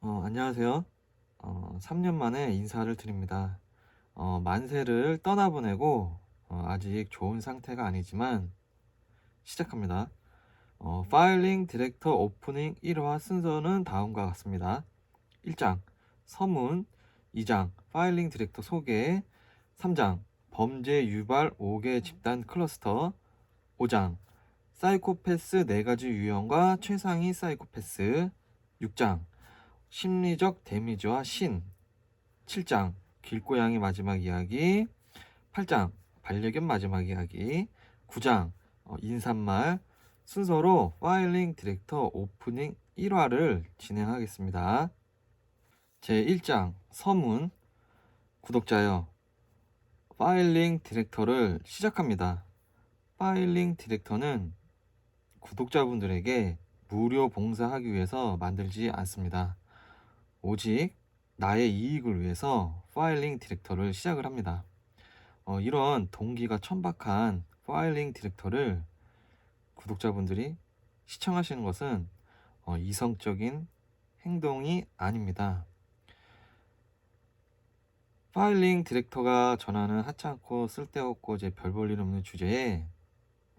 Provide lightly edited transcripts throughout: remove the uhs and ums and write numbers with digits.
안녕하세요. 3년 만에 인사를 드립니다. 만세를 떠나보내고 아직 좋은 상태가 아니지만 시작합니다. 파일링 디렉터 오프닝 1화 순서는 다음과 같습니다. 1장 서문, 2장 파일링 디렉터 소개, 3장 범죄 유발 5개 집단 클러스터, 5장 사이코패스 4가지 유형과 최상위 사이코패스, 6장 심리적 데미지와 신, 7장 길고양이 마지막 이야기, 8장 반려견 마지막 이야기, 9장 인사말 순서로 파일링 디렉터 오프닝 1화를 진행하겠습니다. 제1장 서문. 구독자여, 파일링 디렉터를 시작합니다. 파일링 디렉터는 구독자분들에게 무료 봉사하기 위해서 만들지 않습니다. 오직 나의 이익을 위해서 파일링 디렉터를 시작을 합니다. 이런 동기가 천박한 파일링 디렉터를 구독자분들이 시청하시는 것은 이성적인 행동이 아닙니다. 파일링 디렉터가 전하는 하찮고 쓸데없고 별 볼 일 없는 주제에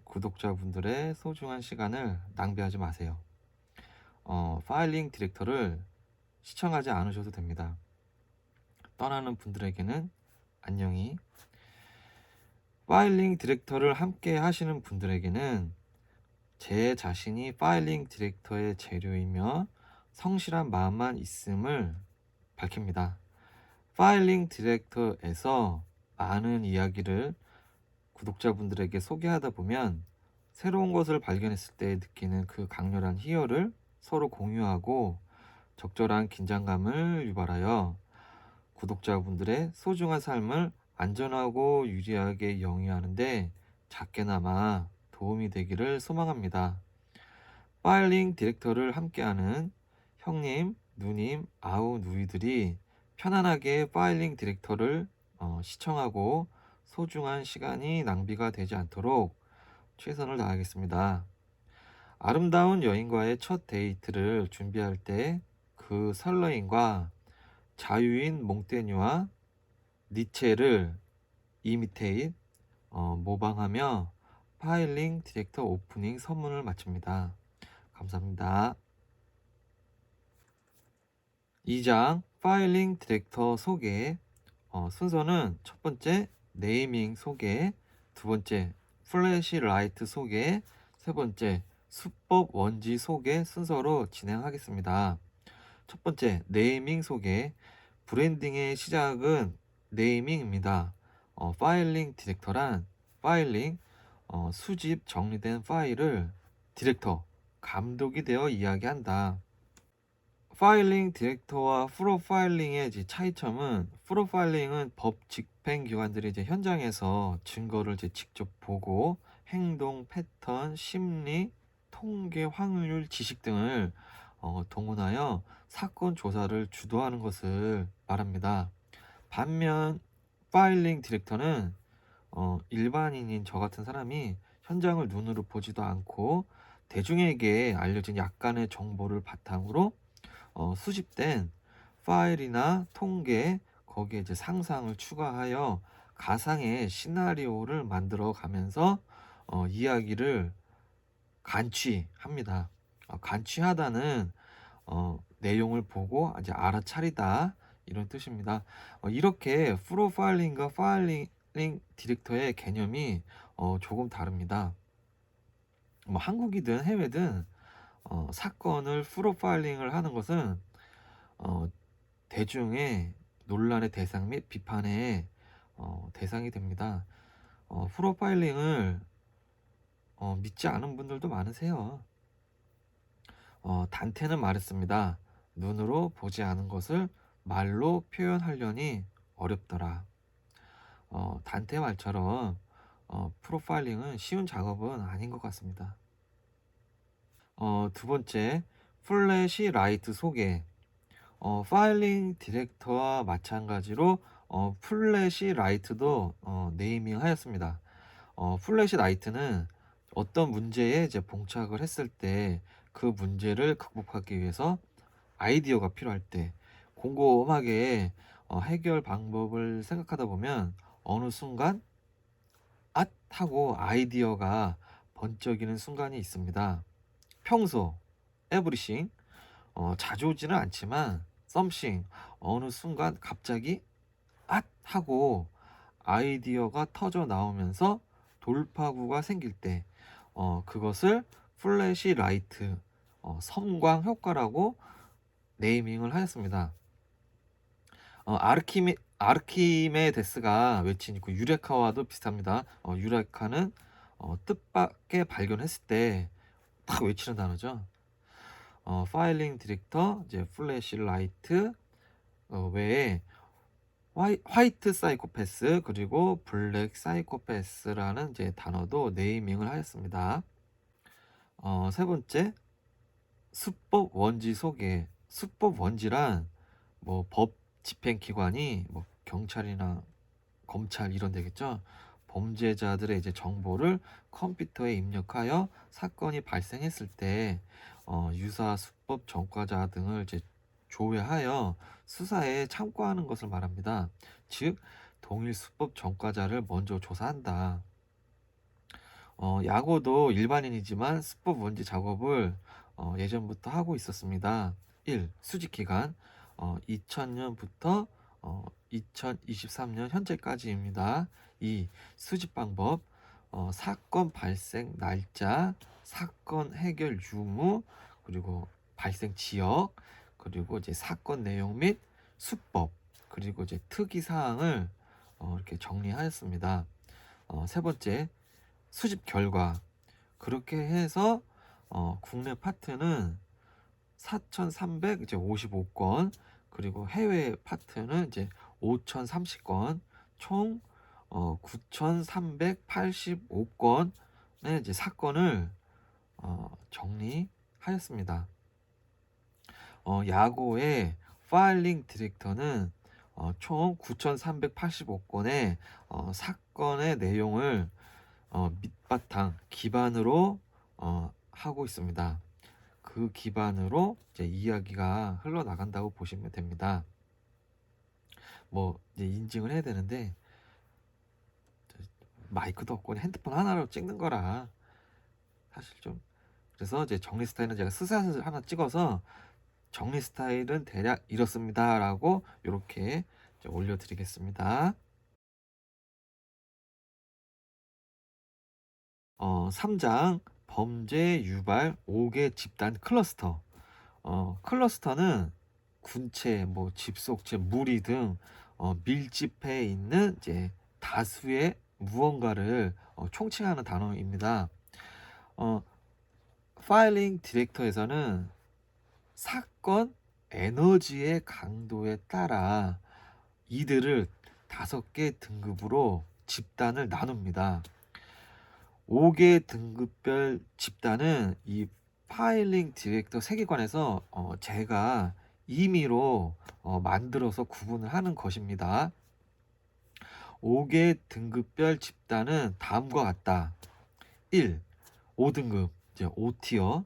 구독자분들의 소중한 시간을 낭비하지 마세요. 파일링 디렉터를 시청하지 않으셔도 됩니다. 떠나는 분들에게는 안녕히. 파일링 디렉터를 함께 하시는 분들에게는 제 자신이 파일링 디렉터의 재료이며 성실한 마음만 있음을 밝힙니다. 파일링 디렉터에서 많은 이야기를 구독자분들에게 소개하다 보면 새로운 것을 발견했을 때 느끼는 그 강렬한 희열을 서로 공유하고 적절한 긴장감을 유발하여 구독자분들의 소중한 삶을 안전하고 유리하게 영위하는데 작게나마 도움이 되기를 소망합니다. 파일링 디렉터를 함께하는 형님, 누님, 아우, 누이들이 편안하게 파일링 디렉터를 시청하고 소중한 시간이 낭비가 되지 않도록 최선을 다하겠습니다. 아름다운 여인과의 첫 데이트를 준비할 때 그 설레임과 자유인 몽테뉴와 니체를 이미테이트, 모방하며 파일링 디렉터 오프닝 선문을 마칩니다. 감사합니다. 2장 파일링 디렉터 소개. 순서는 첫 번째 네이밍 소개, 두 번째 플래시 라이트 소개, 세 번째 수법 원지 소개 순서로 진행하겠습니다. 첫 번째 네이밍 소개. 브랜딩의 시작은 네이밍입니다. 파일링 디렉터란 파일링, 수집 정리된 파일을 디렉터, 감독이 되어 이야기한다. 파일링 디렉터와 프로파일링의 차이점은, 프로파일링은 법 집행기관들이 현장에서 증거를 직접 보고 행동 패턴, 심리, 통계, 확률, 지식 등을 동원하여 사건 조사를 주도하는 것을 말합니다. 반면 파일링 디렉터는 일반인인 저 같은 사람이 현장을 눈으로 보지도 않고 대중에게 알려진 약간의 정보를 바탕으로 수집된 파일이나 통계, 거기에 상상을 추가하여 가상의 시나리오를 만들어 가면서 이야기를 간취합니다. 간취하다는 내용을 보고 이제 알아차리다, 이런 뜻입니다. 이렇게 프로파일링과 파일링 디렉터의 개념이 조금 다릅니다. 한국이든 해외든 사건을 프로파일링을 하는 것은 대중의 논란의 대상 및 비판의 대상이 됩니다. 프로파일링을 믿지 않은 분들도 많으세요. 단테는 말했습니다. 눈으로 보지 않은 것을 말로 표현하려니 어렵더라. 단테 말처럼 프로파일링은 쉬운 작업은 아닌 것 같습니다. 두 번째, 플래시 라이트 소개. 파일링 디렉터와 마찬가지로 플래시 라이트도 네이밍 하였습니다. 플래시 라이트는 어떤 문제에 봉착을 했을 때 그 문제를 극복하기 위해서 아이디어가 필요할 때 곰곰하게 해결 방법을 생각하다 보면 어느 순간 앗 하고 아이디어가 번쩍이는 순간이 있습니다. 평소 에브리싱 자주 오지는 않지만 썸씽 어느 순간 갑자기 앗 하고 아이디어가 터져 나오면서 돌파구가 생길 때 그것을 플래시 라이트 섬광 효과라고 네이밍을 하였습니다. 아르키메데스가 외친 그 유레카와도 비슷합니다. 유레카는 뜻밖의 발견했을 때 딱 외치는 단어죠. 파일링 디렉터, 이제 플래시 라이트 외에 화이트 사이코패스 그리고 블랙 사이코패스라는 이제 단어도 네이밍을 하였습니다. 세 번째, 수법 원지 소개. 수법 원지란 뭐 법 집행기관이 뭐 경찰이나 검찰 이런 데겠죠. 범죄자들의 이제 정보를 컴퓨터에 입력하여 사건이 발생했을 때 유사 수법 전과자 등을 이제 조회하여 수사에 참고하는 것을 말합니다. 즉 동일 수법 전과자를 먼저 조사한다. 야고도 일반인이지만 수법 원지 작업을 예전부터 하고 있었습니다. 1. 수집 기간 2000년부터 2023년 현재까지입니다. 2. 수집 방법 사건 발생 날짜, 사건 해결 유무, 그리고 발생 지역, 그리고 이제 사건 내용 및 수법, 그리고 이제 특이 사항을 이렇게 정리하였습니다. 세 번째, 수집 결과. 그렇게 해서 국내 파트는 4,355건, 그리고 해외 파트는 이제 5,030건, 총 9,385건의 이제 사건을 정리하였습니다. 야고의 파일링 디렉터는 총 9,385건의 사건의 내용을 밑바탕 기반으로 하고 있습니다. 그 기반으로 이제 이야기가 흘러나간다고 보시면 됩니다. 뭐 이제 인증을 해야 되는데 마이크도 없고 핸드폰 하나로 찍는 거라 사실 좀, 그래서 이제 정리 스타일은 제가 스샷을 하나 찍어서 정리 스타일은 대략 이렇습니다 라고 이렇게 올려드리겠습니다. 3장 범죄 유발 5개 집단 클러스터. 클러스터는 군체, 뭐 집속체, 무리 등 밀집해 있는 이제 다수의 무언가를 총칭하는 단어입니다. 파일링 디렉터에서는 사건 에너지의 강도에 따라 이들을 5개 등급으로 집단을 나눕니다. 5개 등급별 집단은 이 파일링 디렉터 세계관에서 제가 임의로 만들어서 구분을 하는 것입니다. 5개 등급별 집단은 다음과 같다. 1. 5등급 이제 5티어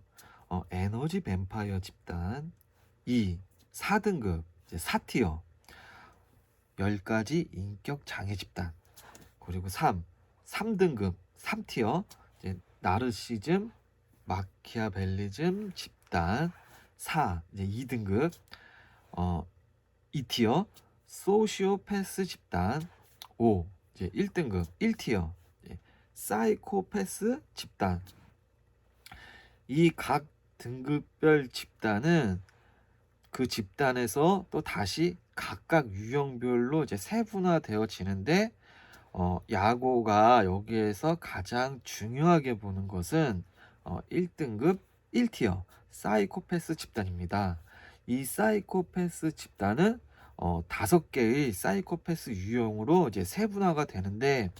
에너지 뱀파이어 집단. 2. 4등급 이제 4티어 10가지 인격 장애 집단. 그리고 3등급 3티어 이제 나르시즘 마키아벨리즘 집단. 4 이제 2등급 2티어 소시오패스 집단. 5 이제 1등급 1티어 사이코패스 집단. 이 각 등급별 집단은 그 집단에서 또 다시 각각 유형별로 이제 세분화되어지는데 야고가 여기에서 가장 중요하게 보는 것은 1등급 1티어 사이코패스 집단입니다. 이 사이코패스 집단은 5개의 사이코패스 유형으로 이제 세분화가 되는데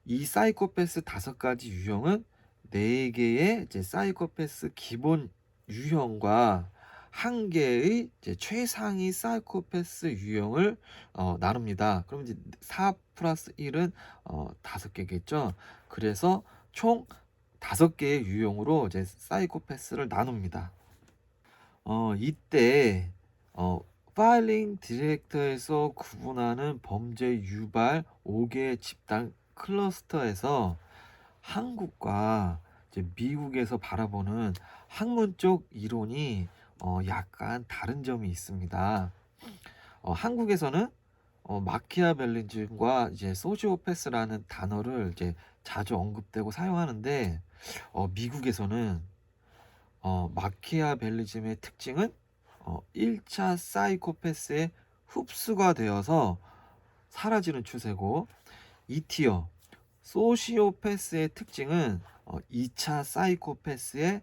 이 사이코패스 5가지 유형은 4개의 이제 사이코패스 기본 유형과 1개의 이제 최상위 사이코패스 유형을 나눕니다. 그럼 이제 4 플러스 1은 5개겠죠. 그래서 총 5개의 유형으로 이제 사이코패스를 나눕니다. 이때 파일링 디렉터에서 구분하는 범죄 유발 5개 집단 클러스터에서 한국과 이제 미국에서 바라보는 학문적 이론이 약간 다른 점이 있습니다. 한국에서는 마키아벨리즘과 이제 소시오패스라는 단어를 이제 자주 언급되고 사용하는데 미국에서는 마키아벨리즘의 특징은 1차 사이코패스의 흡수가 되어서 사라지는 추세고, 2티어 소시오패스의 특징은 2차 사이코패스의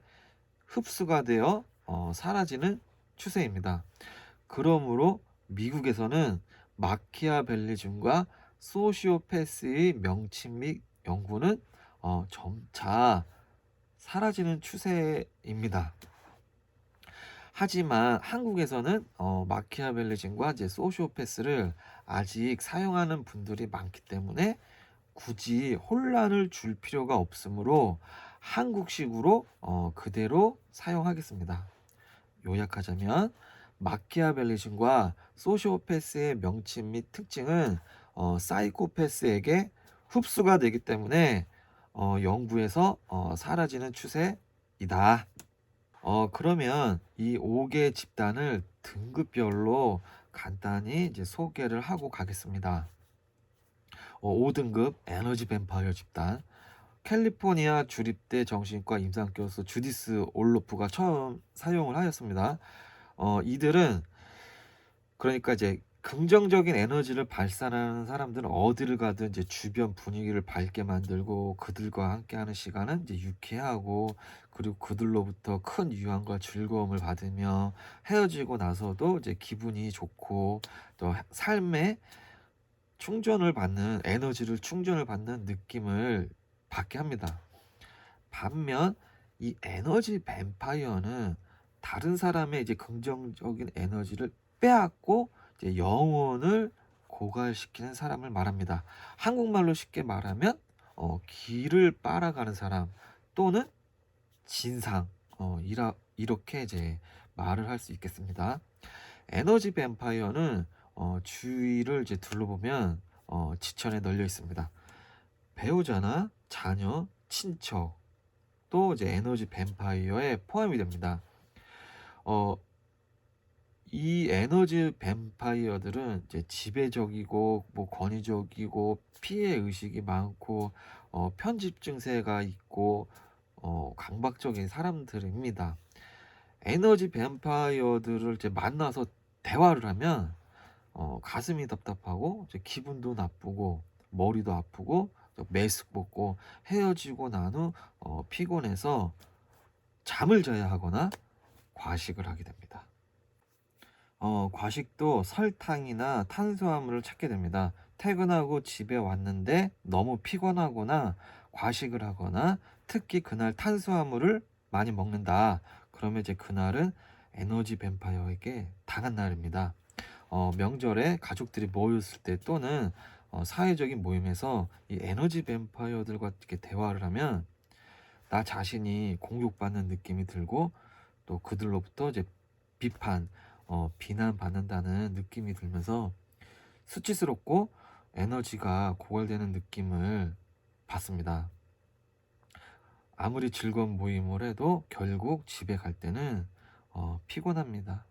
흡수가 되어 사라지는 추세입니다. 그러므로 미국에서는 마키아벨리즘과 소시오패스의 명칭 및 연구는 점차 사라지는 추세입니다. 하지만 한국에서는 마키아벨리즘과 이제 소시오패스를 아직 사용하는 분들이 많기 때문에 굳이 혼란을 줄 필요가 없으므로 한국식으로 그대로 사용하겠습니다. 요약하자면 마키아벨리즘과 소시오패스의 명칭 및 특징은 사이코패스에게 흡수가 되기 때문에 연구에서 사라지는 추세이다. 그러면 이 5개 집단을 등급별로 간단히 이제 소개를 하고 가겠습니다. 5등급 에너지 뱀파이어 집단. 캘리포니아 주립대 정신과 임상교수 주디스 올로프가 처음 사용을 하였습니다. 이들은 그러니까 이제 긍정적인 에너지를 발산하는 사람들은 어디를 가든 이제 주변 분위기를 밝게 만들고 그들과 함께하는 시간은 이제 유쾌하고, 그리고 그들로부터 큰 유안과 즐거움을 받으며 헤어지고 나서도 이제 기분이 좋고 또 삶에 충전을 받는, 에너지를 충전을 받는 느낌을 받게 합니다. 반면 이 에너지 뱀파이어는 다른 사람의 이제 긍정적인 에너지를 빼앗고 이제 영혼을 고갈시키는 사람을 말합니다. 한국말로 쉽게 말하면 길을 빨아가는 사람 또는 진상, 이렇게 이제 말을 할 수 있겠습니다. 에너지 뱀파이어는 주위를 이제 둘러보면 지천에 널려 있습니다. 배우자나 자녀, 친척, 또 이제 에너지 뱀파이어에 포함이 됩니다. 이 에너지 뱀파이어들은 이제 지배적이고 뭐 권위적이고 피해 의식이 많고 편집 증세가 있고 강박적인 사람들입니다. 에너지 뱀파이어들을 이제 만나서 대화를 하면 가슴이 답답하고 이제 기분도 나쁘고 머리도 아프고 메스크 벗고 헤어지고 난 후 피곤해서 잠을 자야 하거나 과식을 하게 됩니다. 과식도 설탕이나 탄수화물을 찾게 됩니다. 퇴근하고 집에 왔는데 너무 피곤하거나 과식을 하거나 특히 그날 탄수화물을 많이 먹는다. 그러면 이제 그날은 에너지 뱀파이어에게 당한 날입니다. 명절에 가족들이 모였을 때 또는 사회적인 모임에서 이 에너지 뱀파이어들과 이렇게 대화를 하면 나 자신이 공격받는 느낌이 들고 또 그들로부터 이제 비판, 비난받는다는 느낌이 들면서 수치스럽고 에너지가 고갈되는 느낌을 받습니다. 아무리 즐거운 모임을 해도 결국 집에 갈 때는 피곤합니다.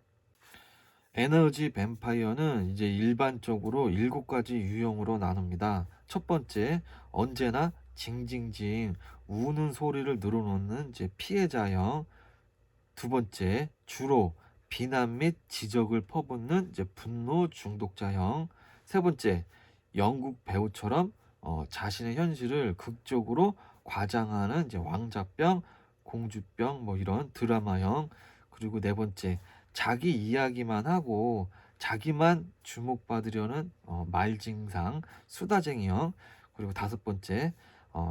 에너지 뱀파이어는 이제 일반적으로 7가지 유형으로 나눕니다. 첫 번째, 언제나 징징징 우는 소리를 늘어놓는 이제 피해자형. 두 번째, 주로 비난 및 지적을 퍼붓는 이제 분노 중독자형. 세 번째, 영국 배우처럼 자신의 현실을 극적으로 과장하는 이제 왕자병, 공주병 뭐 이런 드라마형. 그리고 네 번째, 자기 이야기만 하고 자기만 주목받으려는 말징상, 수다쟁이형. 그리고 다섯 번째,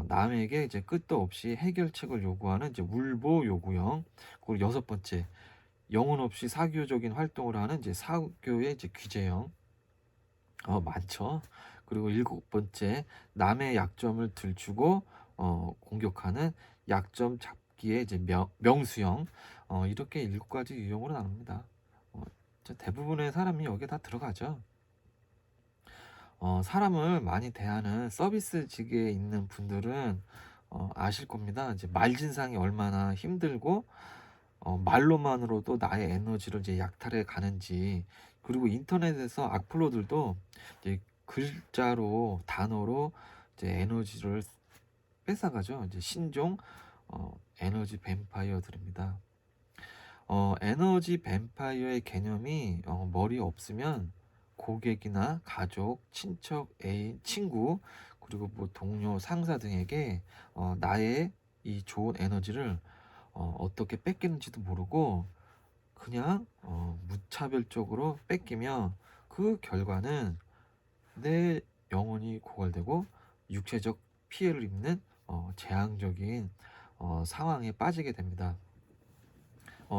남에게 이제 끝도 없이 해결책을 요구하는 이제 울보 요구형. 그리고 여섯 번째, 영혼 없이 사교적인 활동을 하는 이제 사교의 이제 귀재형. 많죠. 그리고 일곱 번째, 남의 약점을 들추고 공격하는 약점 잡기의 이제 명수형. 이렇게 7가지 유형으로 나눕니다. 대부분의 사람이 여기에 다 들어가죠. 사람을 많이 대하는 서비스직에 있는 분들은 아실 겁니다. 이제 말진상이 얼마나 힘들고 말로만으로도 나의 에너지를 이제 약탈해 가는지, 그리고 인터넷에서 악플러들도 이제 글자로 단어로 이제 에너지를 뺏어가죠. 이제 신종 에너지 뱀파이어들입니다. 에너지 뱀파이어의 개념이 머리 없으면 고객이나 가족, 친척, 애인, 친구, 그리고 뭐 동료, 상사 등에게 나의 이 좋은 에너지를 어떻게 뺏기는지도 모르고 그냥 무차별적으로 뺏기며, 그 결과는 내 영혼이 고갈되고 육체적 피해를 입는 재앙적인 상황에 빠지게 됩니다.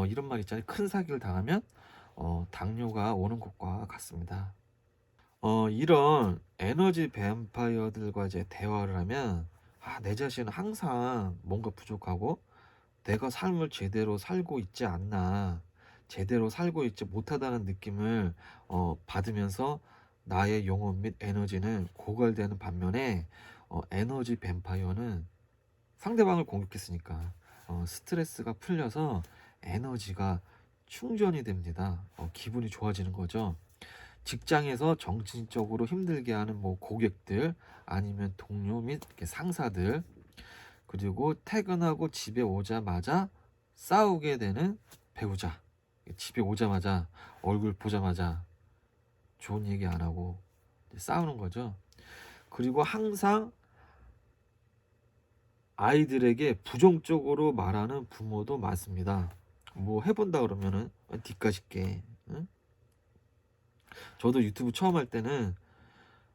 이런 말 있잖아요. 큰 사기를 당하면 당뇨가 오는 것과 같습니다. 이런 에너지 뱀파이어들과 이제 대화를 하면 내 자신은 항상 뭔가 부족하고 내가 삶을 제대로 살고 있지 않나, 제대로 살고 있지 못하다는 느낌을 받으면서 나의 영혼 및 에너지는 고갈되는 반면에, 에너지 뱀파이어는 상대방을 공격했으니까 스트레스가 풀려서 에너지가 충전이 됩니다. 기분이 좋아지는 거죠. 직장에서 정신적으로 힘들게 하는 뭐 고객들, 아니면 동료 및 이렇게 상사들, 그리고 퇴근하고 집에 오자마자 싸우게 되는 배우자, 집에 오자마자 얼굴 보자마자 좋은 얘기 안 하고 싸우는 거죠. 그리고 항상 아이들에게 부정적으로 말하는 부모도 많습니다. 뭐 해본다 그러면은 뒷가십게, 응? 저도 유튜브 처음 할 때는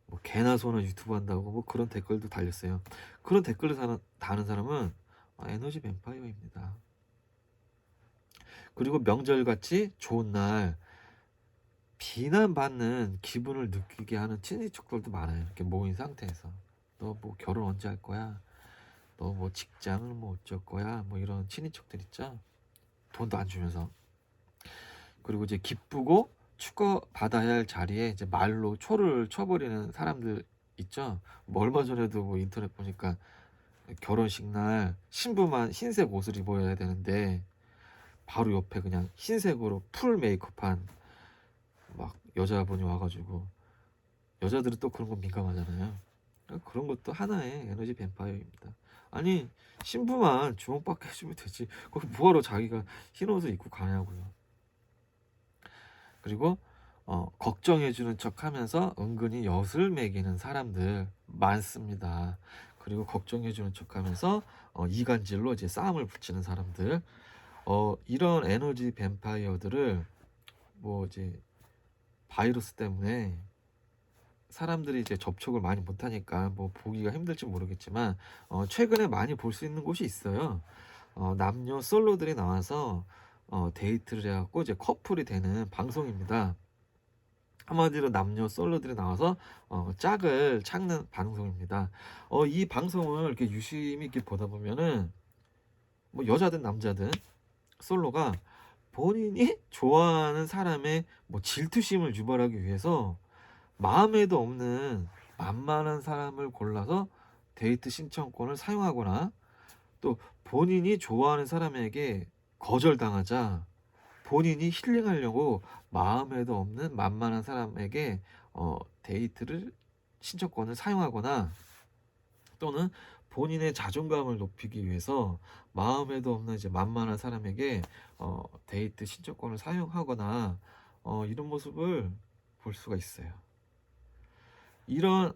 뭐 개나 소나 유튜브 한다고 뭐 그런 댓글도 달렸어요. 그런 댓글을 다는 사람은 에너지 뱀파이어입니다. 그리고 명절같이 좋은 날 비난받는 기분을 느끼게 하는 친인척들도 많아요. 이렇게 모인 상태에서 너 뭐 결혼 언제 할 거야? 너 뭐 직장을 뭐 어쩔 거야? 뭐 이런 친인척들 있죠. 돈도 안 주면서. 그리고 이제 기쁘고 축하받아야 할 자리에 이제 말로 초를 쳐버리는 사람들 있죠. 뭐 얼마 전에도 뭐 인터넷 보니까 결혼식 날 신부만 흰색 옷을 입어야 되는데 바로 옆에 그냥 흰색으로 풀 메이크업한 막 여자분이 와가지고, 여자들은 또 그런 거 민감하잖아요. 그런 것도 하나의 에너지 뱀파이어입니다. 아니, 신부만 주목받게 해주면 되지 거기 뭐하러 자기가 흰 옷을 입고 가냐고요. 그리고 걱정해주는 척하면서 은근히 엿을 매기는 사람들 많습니다. 그리고 걱정해주는 척하면서 이간질로 이제 싸움을 붙이는 사람들, 이런 에너지 뱀파이어들을 뭐 이제 바이러스 때문에 사람들이 이제 접촉을 많이 못하니까 뭐 보기가 힘들지 모르겠지만 최근에 많이 볼 수 있는 곳이 있어요. 남녀 솔로들이 나와서 데이트를 해갖고 이제 커플이 되는 방송입니다. 한마디로 남녀 솔로들이 나와서 짝을 찾는 방송입니다. 이 방송을 이렇게 유심히 이렇게 보다 보면은 뭐 여자든 남자든 솔로가 본인이 좋아하는 사람의 뭐 질투심을 유발하기 위해서 마음에도 없는 만만한 사람을 골라서 데이트 신청권을 사용하거나, 또 본인이 좋아하는 사람에게 거절당하자 본인이 힐링하려고 마음에도 없는 만만한 사람에게 데이트를 신청권을 사용하거나, 또는 본인의 자존감을 높이기 위해서 마음에도 없는 이제 만만한 사람에게 데이트 신청권을 사용하거나, 이런 모습을 볼 수가 있어요. 이런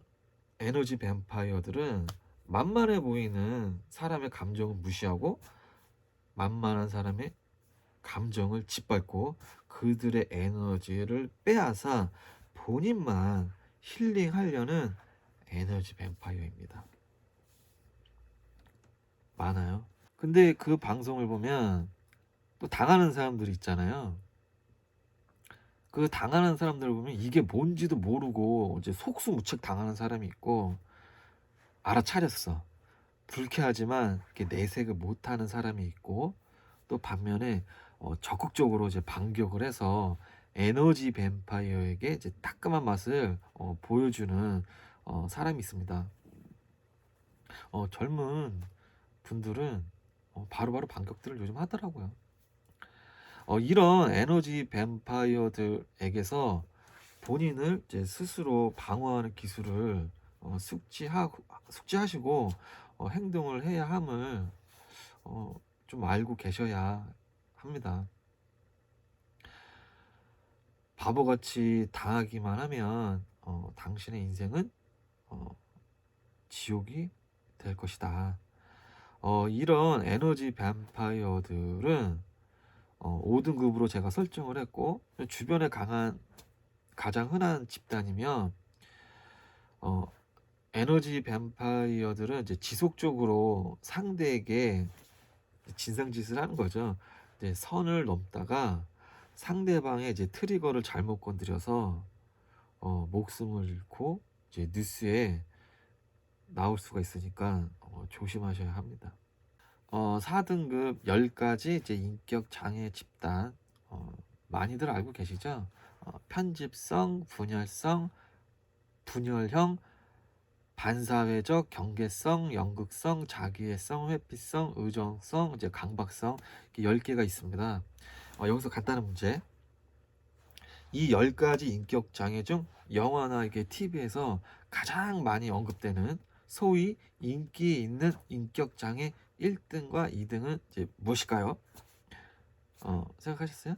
에너지 뱀파이어들은 만만해 보이는 사람의 감정을 무시하고 만만한 사람의 감정을 짓밟고 그들의 에너지를 빼앗아 본인만 힐링하려는 에너지 뱀파이어입니다. 많아요. 근데 그 방송을 보면 또 당하는 사람들이 있잖아요. 그 당하는 사람들을 보면 이게 뭔지도 모르고 이제 속수무책 당하는 사람이 있고, 알아차렸어. 불쾌하지만 이렇게 내색을 못하는 사람이 있고, 또 반면에 적극적으로 이제 반격을 해서 에너지 뱀파이어에게 이제 따끔한 맛을 보여주는 사람이 있습니다. 젊은 분들은 바로바로 반격들을 요즘 하더라고요. 이런 에너지 뱀파이어들에게서 본인을 이제 스스로 방어하는 기술을 숙지하시고 행동을 해야 함을 좀 알고 계셔야 합니다. 바보같이 당하기만 하면 당신의 인생은 지옥이 될 것이다. 이런 에너지 뱀파이어들은 5등급으로 제가 설정을 했고, 주변에 가장 흔한 집단이면 에너지 뱀파이어들은 이제 지속적으로 상대에게 진상짓을 하는 거죠. 이제 선을 넘다가 상대방의 이제 트리거를 잘못 건드려서 목숨을 잃고 이제 뉴스에 나올 수가 있으니까 조심하셔야 합니다. 4등급 10가지 이제 인격 장애 집단, 많이들 알고 계시죠? 편집성, 분열형, 반사회적, 경계성, 연극성, 자기애성, 회피성, 의존성, 이제 강박성, 이렇게 10개가 있습니다. 여기서 간단한 문제. 이 10가지 인격 장애 중 영화나 이게 TV에서 가장 많이 언급되는 소위 인기 있는 인격 장애 1등과 2등은 이제 무엇일까요? 생각하셨어요?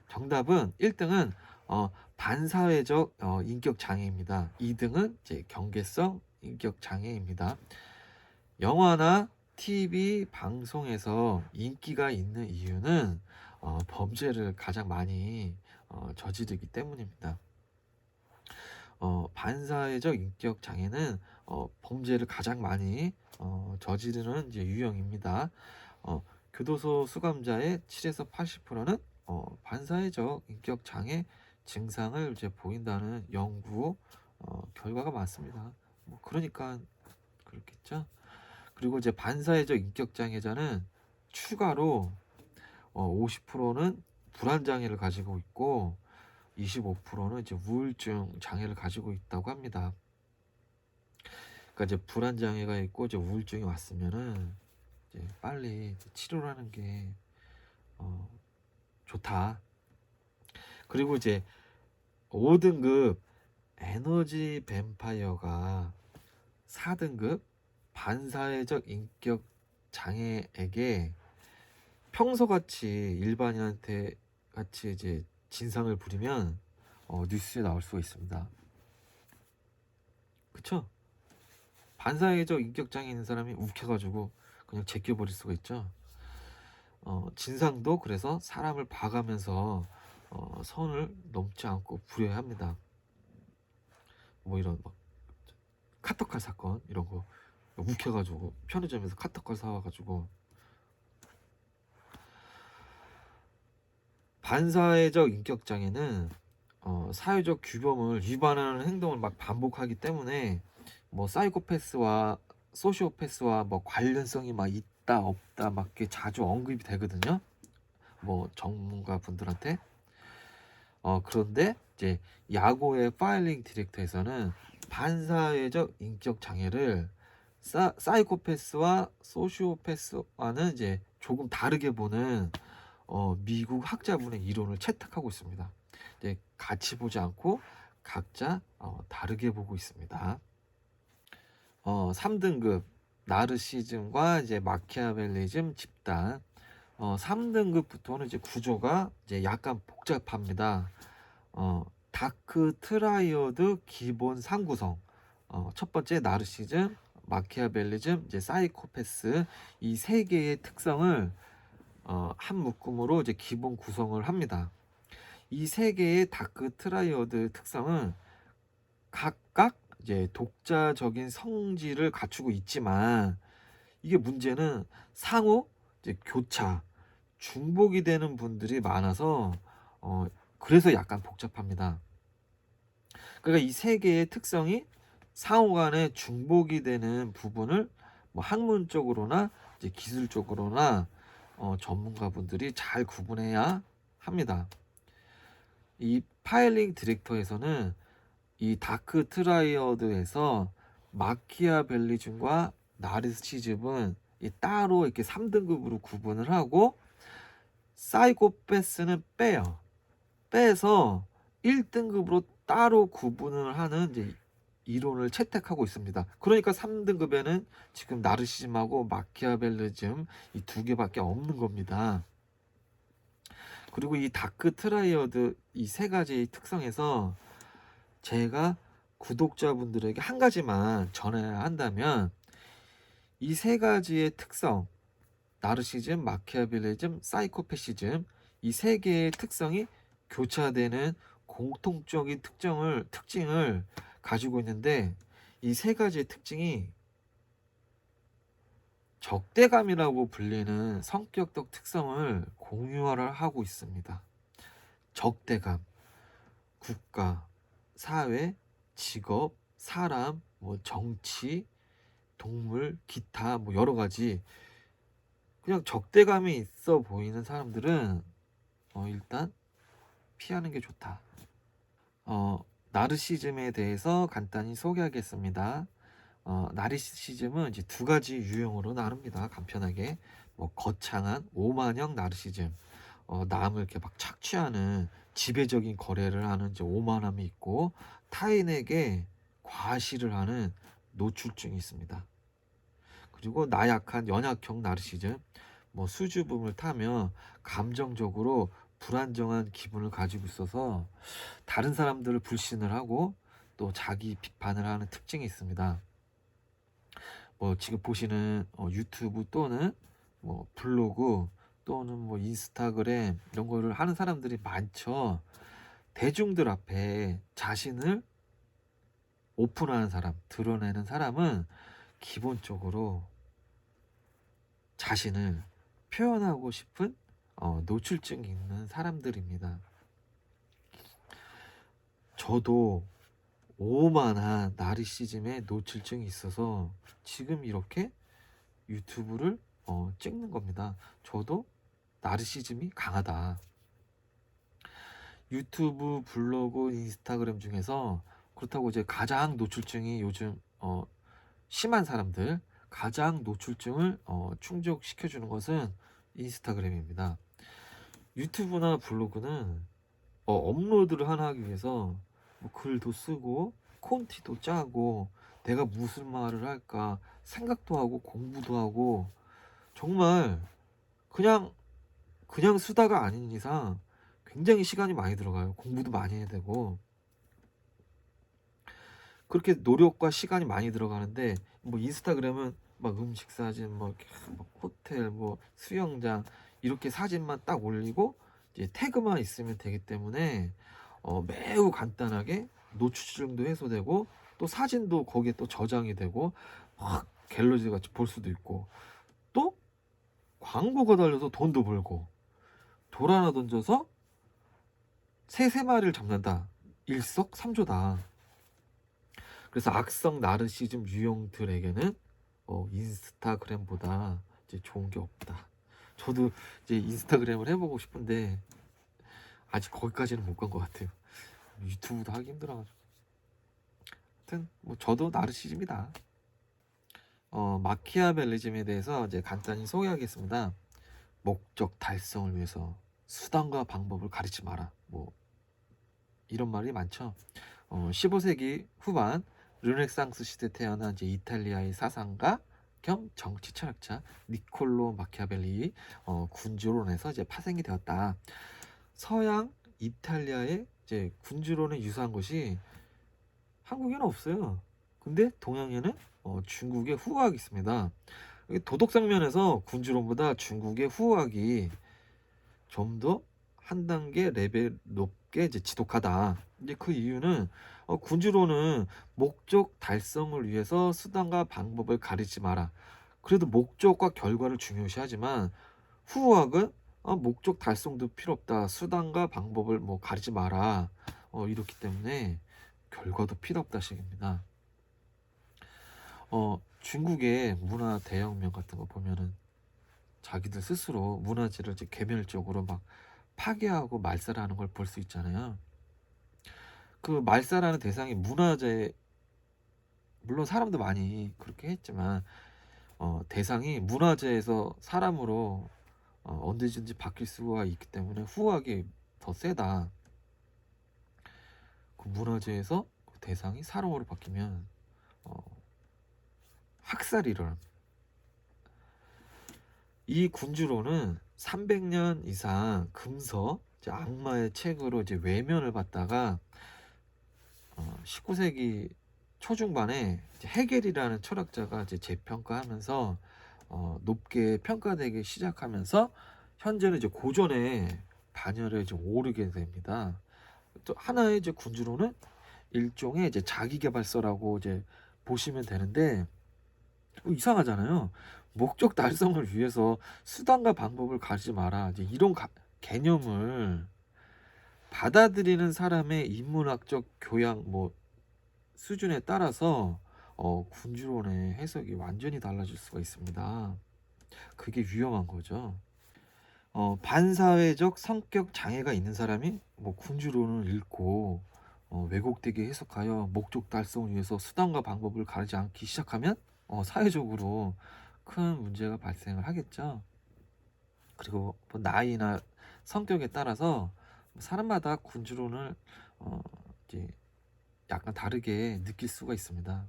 정답은 1등은 반사회적 인격 장애입니다. 2등은 이제 경계성 인격 장애입니다. 영화나 TV 방송에서 인기가 있는 이유는 범죄를 가장 많이 저지르기 때문입니다. 반사회적 인격 장애는 범죄를 가장 많이 저지르는 이제 유형입니다. 교도소 수감자의 7에서 80%는 반사회적 인격 장애 증상을 이제 보인다는 연구 결과가 많습니다. 그러니까 그렇겠죠. 그리고 이제 반사회적 인격 장애자는 추가로 50%는 불안 장애를 가지고 있고 25%는 이제 우울증 장애를 가지고 있다고 합니다. 그러니까 이제 불안 장애가 있고 이제 우울증이 왔으면은 이제 빨리 치료를 하는 게 좋다. 그리고 이제 5등급 에너지 뱀파이어가 4등급 반사회적 인격 장애에게 평소같이 일반인한테 같이 이제 진상을 부리면 뉴스에 나올 수가 있습니다. 그쵸? 반사회적 인격 장애 있는 사람이 욱해가지고 그냥 제껴버릴 수가 있죠. 진상도 그래서 사람을 봐가면서 선을 넘지 않고 부려야 합니다. 뭐 이런 막 카터칼 사건 이런 거 욱해가지고 편의점에서 카터칼 사와가지고. 반사회적 인격 장애는 사회적 규범을 위반하는 행동을 막 반복하기 때문에 뭐 사이코패스와 소시오패스와 뭐 관련성이 막 있다 없다 막 이렇게 자주 언급이 되거든요. 뭐 전문가 분들한테. 그런데 이제 야고의 파일링 디렉터에서는 반사회적 인격 장애를 사이코패스와 소시오패스와는 이제 조금 다르게 보는 미국 학자분의 이론을 채택하고 있습니다. 이제 같이 보지 않고 각자 다르게 보고 있습니다. 3등급 나르시즘과 이제 마키아벨리즘 집단. 3등급부터는 이제 구조가 이제 약간 복잡합니다. 다크 트라이어드 기본 3구성. 첫 번째 나르시즘, 마키아벨리즘, 이제 사이코패스, 이 세 개의 특성을 한 묶음으로 이제 기본 구성을 합니다. 이 세 개의 다크 트라이어드 특성은 각각 이제 독자적인 성질을 갖추고 있지만, 이게 문제는 상호 이제 교차, 중복이 되는 분들이 많아서 그래서 약간 복잡합니다. 그러니까 이 세 개의 특성이 상호 간에 중복이 되는 부분을 뭐 학문적으로나 이제 기술적으로나 전문가분들이 잘 구분해야 합니다. 이 파일링 디렉터에서는 이 다크 트라이어드에서 마키아벨리즘과 나르시즘은 따로 이렇게 3등급으로 구분을 하고 사이코패스는 빼요. 빼서 1등급으로 따로 구분을 하는 이제 이론을 채택하고 있습니다. 그러니까 3등급에는 지금 나르시즘하고 마키아벨리즘 이 두 개밖에 없는 겁니다. 그리고 이 다크 트라이어드 이 세 가지의 특성에서 제가 구독자분들에게 한 가지만 전해야 한다면 이 세 가지의 특성, 나르시즘, 마키아벨리즘, 사이코패시즘 이 세 개의 특성이 교차되는 공통적인 특징을 가지고 있는데 이 세 가지의 특징이 적대감이라고 불리는 성격적 특성을 공유를 하고 있습니다. 적대감, 국가, 사회, 직업, 사람, 정치, 동물, 기타 여러 가지 그냥 적대감이 있어 보이는 사람들은 일단 피하는 게 좋다. 나르시즘에 대해서 간단히 소개하겠습니다. 나르시즘은 이제 두 가지 유형으로 나눕니다. 간편하게 거창한 오만형 나르시즘, 남을 이렇게 막 착취하는 지배적인 거래를 하는 이제 오만함이 있고 타인에게 과시를 하는 노출증이 있습니다. 그리고 나약한 연약형 나르시즘, 수줍음을 타며 감정적으로 불안정한 기분을 가지고 있어서 다른 사람들을 불신을 하고 또 자기 비판을 하는 특징이 있습니다. 지금 보시는 유튜브 또는 블로그 또는 인스타그램 이런 거를 하는 사람들이 많죠. 대중들 앞에 자신을 오픈하는 사람, 드러내는 사람은 기본적으로 자신을 표현하고 싶은 노출증이 있는 사람들입니다. 저도 오만한 나르시즘의 노출증이 있어서 지금 이렇게 유튜브를 찍는 겁니다. 저도 나르시즘이 강하다. 유튜브, 블로그, 인스타그램 중에서 그렇다고 이제 가장 노출증이 요즘 심한 사람들, 가장 노출증을 충족시켜주는 것은 인스타그램입니다. 유튜브나 블로그는 업로드를 하나 하기 위해서 글도 쓰고 콘티도 짜고 내가 무슨 말을 할까 생각도 하고 공부도 하고 정말 그냥 수다가 아닌 이상 굉장히 시간이 많이 들어가요. 공부도 많이 해야 되고 그렇게 노력과 시간이 많이 들어가는데 인스타그램은 막 음식 사진 이렇게 호텔 수영장 이렇게 사진만 딱 올리고 이제 태그만 있으면 되기 때문에 매우 간단하게 노출증도 해소되고 또 사진도 거기에 또 저장이 되고 막 갤러리 같이 볼 수도 있고 또 광고가 달려서 돈도 벌고 돌 하나 던져서 새 세 마리를 잡는다. 일석삼조다. 그래서 악성 나르시즘 유형들에게는 인스타그램보다 이제 좋은 게 없다. 저도 이제 인스타그램을 해보고 싶은데 아직 거기까지는 못 간 것 같아요. 유튜브도 하기 힘들어가지고. 하여튼 저도 나르시즘이다. 마키아벨리즘에 대해서 이제 간단히 소개하겠습니다. 목적 달성을 위해서 수단과 방법을 가리지 마라. 이런 말이 많죠. 15세기 후반 르네상스 시대 태어난 이제 이탈리아의 사상가 겸 정치 철학자 니콜로 마키아벨리 군주론에서 이제 파생이 되었다. 서양 이탈리아의 이제 군주론에 유사한 것이 한국에는 없어요. 근데 동양에는 중국의 후학이 있습니다. 도덕적 면에서 군주론보다 중국의 후학이 좀 더 한 단계 레벨 높게 이제 지독하다. 이제 그 이유는 군주론은 목적 달성을 위해서 수단과 방법을 가리지 마라. 그래도 목적과 결과를 중요시하지만 후학은 목적 달성도 필요 없다. 수단과 방법을 가리지 마라. 이렇기 때문에 결과도 필요 없다 식입니다. 중국의 문화 대혁명 같은 거 보면은 자기들 스스로 문화재를 이제 개별적으로 막 파괴하고 말살하는 걸 볼 수 있잖아요. 그 말살하는 대상이 문화재, 물론 사람도 많이 그렇게 했지만 대상이 문화재에서 사람으로 언제든지 바뀔 수가 있기 때문에 후각이 더 세다. 그 문화재에서 그 대상이 사람으로 바뀌면 어, 학살이 일어납니다. 이 군주로는 300년 이상 금서, 이제 악마의 책으로 이제 외면을 받다가 19세기 초중반에 이제 헤겔이라는 철학자가 이제 재평가하면서 높게 평가되기 시작하면서 현재는 이제 고전의 반열에 이제 오르게 됩니다. 또 하나의 이제 군주로는 일종의 이제 자기계발서라고 이제 보시면 되는데, 이상하잖아요. 목적 달성을 위해서 수단과 방법을 가리지 마라. 이제 이런 개념을 받아들이는 사람의 인문학적 교양 뭐 수준에 따라서 군주론의 해석이 완전히 달라질 수가 있습니다. 그게 위험한 거죠. 반사회적 성격 장애가 있는 사람이 뭐 군주론을 읽고 왜곡되게 해석하여 목적 달성을 위해서 수단과 방법을 가리지 않기 시작하면 사회적으로 큰 문제가 발생을 하겠죠. 그리고 뭐 나이나 성격에 따라서 사람마다 군주론을 이제 약간 다르게 느낄 수가 있습니다.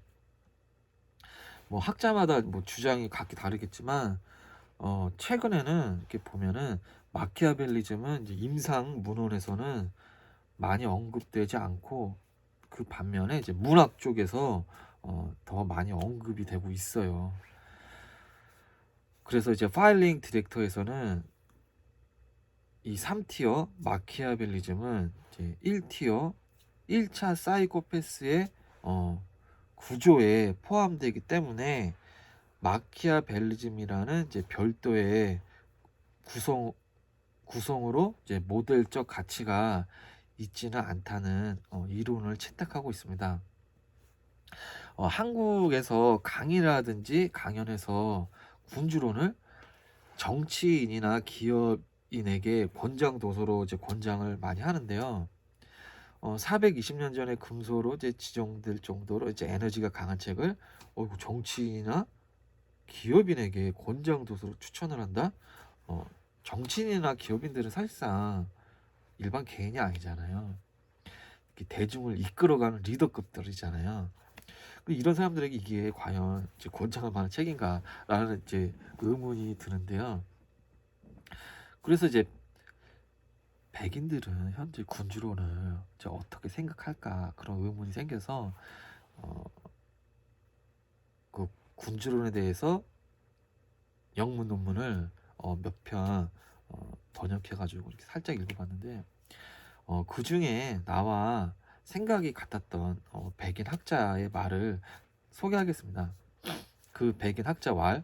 뭐 학자마다 뭐 주장이 각기 다르겠지만 최근에는 이렇게 보면은 마키아벨리즘은 이제 임상 문헌에서는 많이 언급되지 않고, 그 반면에 이제 문학 쪽에서 더 많이 언급이 되고 있어요. 그래서 이제 파일링 디렉터에서는 이 3티어 마키아벨리즘은 이제 1티어 1차 사이코패스의 구조에 포함되기 때문에 마키아벨리즘이라는 이제 별도의 구성으로 이제 모델적 가치가 있지는 않다는 이론을 채택하고 있습니다. 한국에서 강의라든지 강연에서 군주론을 정치인이나 기업인에게 권장 도서로 이제 권장을 많이 하는데요. 420년 전에 금소로 이제 지정될 정도로 이제 에너지가 강한 책을 정치인이나 기업인에게 권장 도서로 추천을 한다? 정치인이나 기업인들은 사실상 일반 개인이 아니잖아요. 대중을 이끌어가는 리더급들이잖아요. 이런 사람들에게 이게 과연 이제 권장할 만한 책인가라는 이제 의문이 드는데요. 그래서 이제 백인들은 현재 군주론을 이제 어떻게 생각할까, 그런 의문이 생겨서 그 군주론에 대해서 영문 논문을 몇 편 번역해가지고 이렇게 살짝 읽어봤는데, 그 중에 나와 생각이 같았던 백인 학자의 말을 소개하겠습니다. 그 백인 학자 말,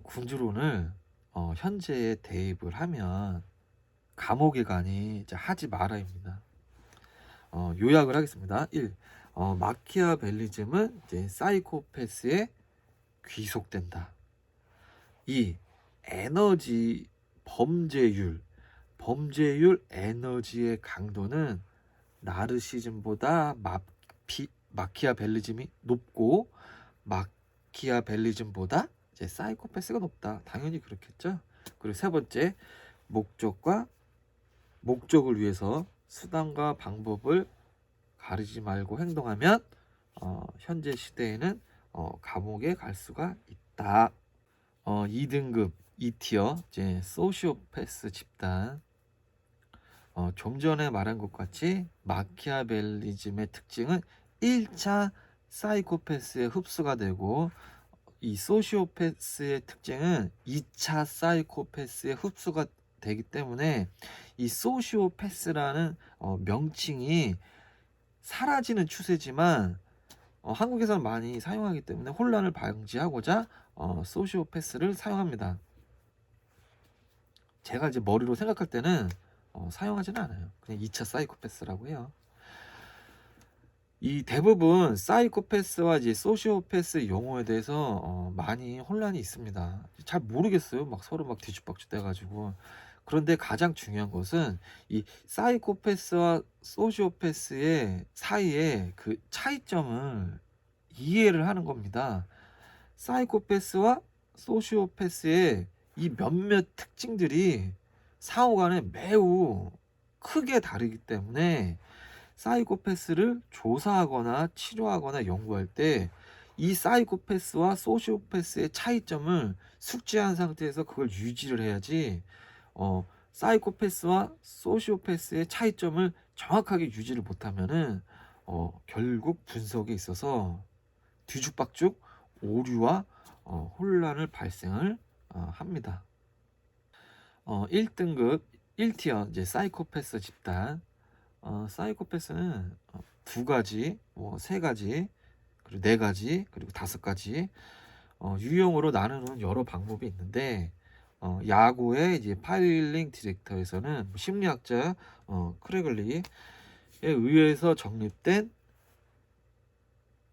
군주론을 현재에 대입을 하면 감옥에 가니 이제 하지 마라입니다. 요약을 하겠습니다. 1. 마키아벨리즘은 이제 사이코패스에 귀속된다. 2. 에너지 범죄율 에너지의 강도는 나르시즘보다 마키아벨리즘이 높고 마키아벨리즘보다 이제 사이코패스가 높다. 당연히 그렇겠죠. 그리고 세 번째, 목적을 위해서 수단과 방법을 가리지 말고 행동하면 현재 시대에는 감옥에 갈 수가 있다. 2등급 2티어 이제 소시오패스 집단, 좀 전에 말한 것 같이 마키아벨리즘의 특징은 1차 사이코패스에 흡수가 되고, 이 소시오패스의 특징은 2차 사이코패스에 흡수가 되기 때문에 이 소시오패스라는 명칭이 사라지는 추세지만 한국에서는 많이 사용하기 때문에 혼란을 방지하고자 소시오패스를 사용합니다. 제가 이제 머리로 생각할 때는 사용하지는 않아요. 그냥 2차 사이코패스라고 해요. 이 대부분 사이코패스와 이제 소시오패스 용어에 대해서 많이 혼란이 있습니다. 잘 모르겠어요. 막 서로 막 뒤죽박죽 돼 가지고. 그런데 가장 중요한 것은 이 사이코패스와 소시오패스의 사이에 그 차이점을 이해를 하는 겁니다. 사이코패스와 소시오패스의 이 몇몇 특징들이 상호 간에 매우 크게 다르기 때문에 사이코패스를 조사하거나 치료하거나 연구할 때 이 사이코패스와 소시오패스의 차이점을 숙지한 상태에서 그걸 유지를 해야지 사이코패스와 소시오패스의 차이점을 정확하게 유지를 못하면은 결국 분석에 있어서 뒤죽박죽 오류와 혼란을 발생을 합니다. 1등급 1티어 이제 사이코패스 집단. 사이코패스는 두 가지, 뭐 세 가지, 그리고 네 가지, 그리고 다섯 가지 유형으로 나누는 여러 방법이 있는데 야구의 이제 파일링 디렉터에서는 심리학자 크레글리에 의해서 정립된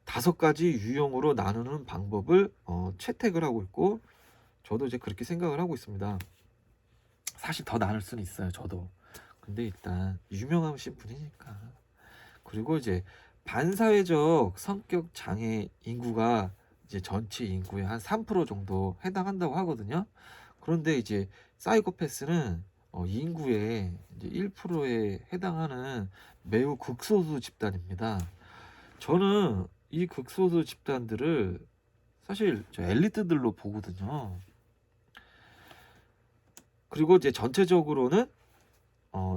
다섯 가지 유형으로 나누는 방법을 채택을 하고 있고 저도 이제 그렇게 생각을 하고 있습니다. 사실 더 나눌 수는 있어요, 저도. 근데 일단 유명하신 분이니까. 그리고 이제 반사회적 성격 장애 인구가 이제 전체 인구의 한 3% 정도 해당한다고 하거든요. 그런데 이제 사이코패스는 인구의 이제 1%에 해당하는 매우 극소수 집단입니다. 저는 이 극소수 집단들을 사실 저 엘리트들로 보거든요. 그리고 이제 전체적으로는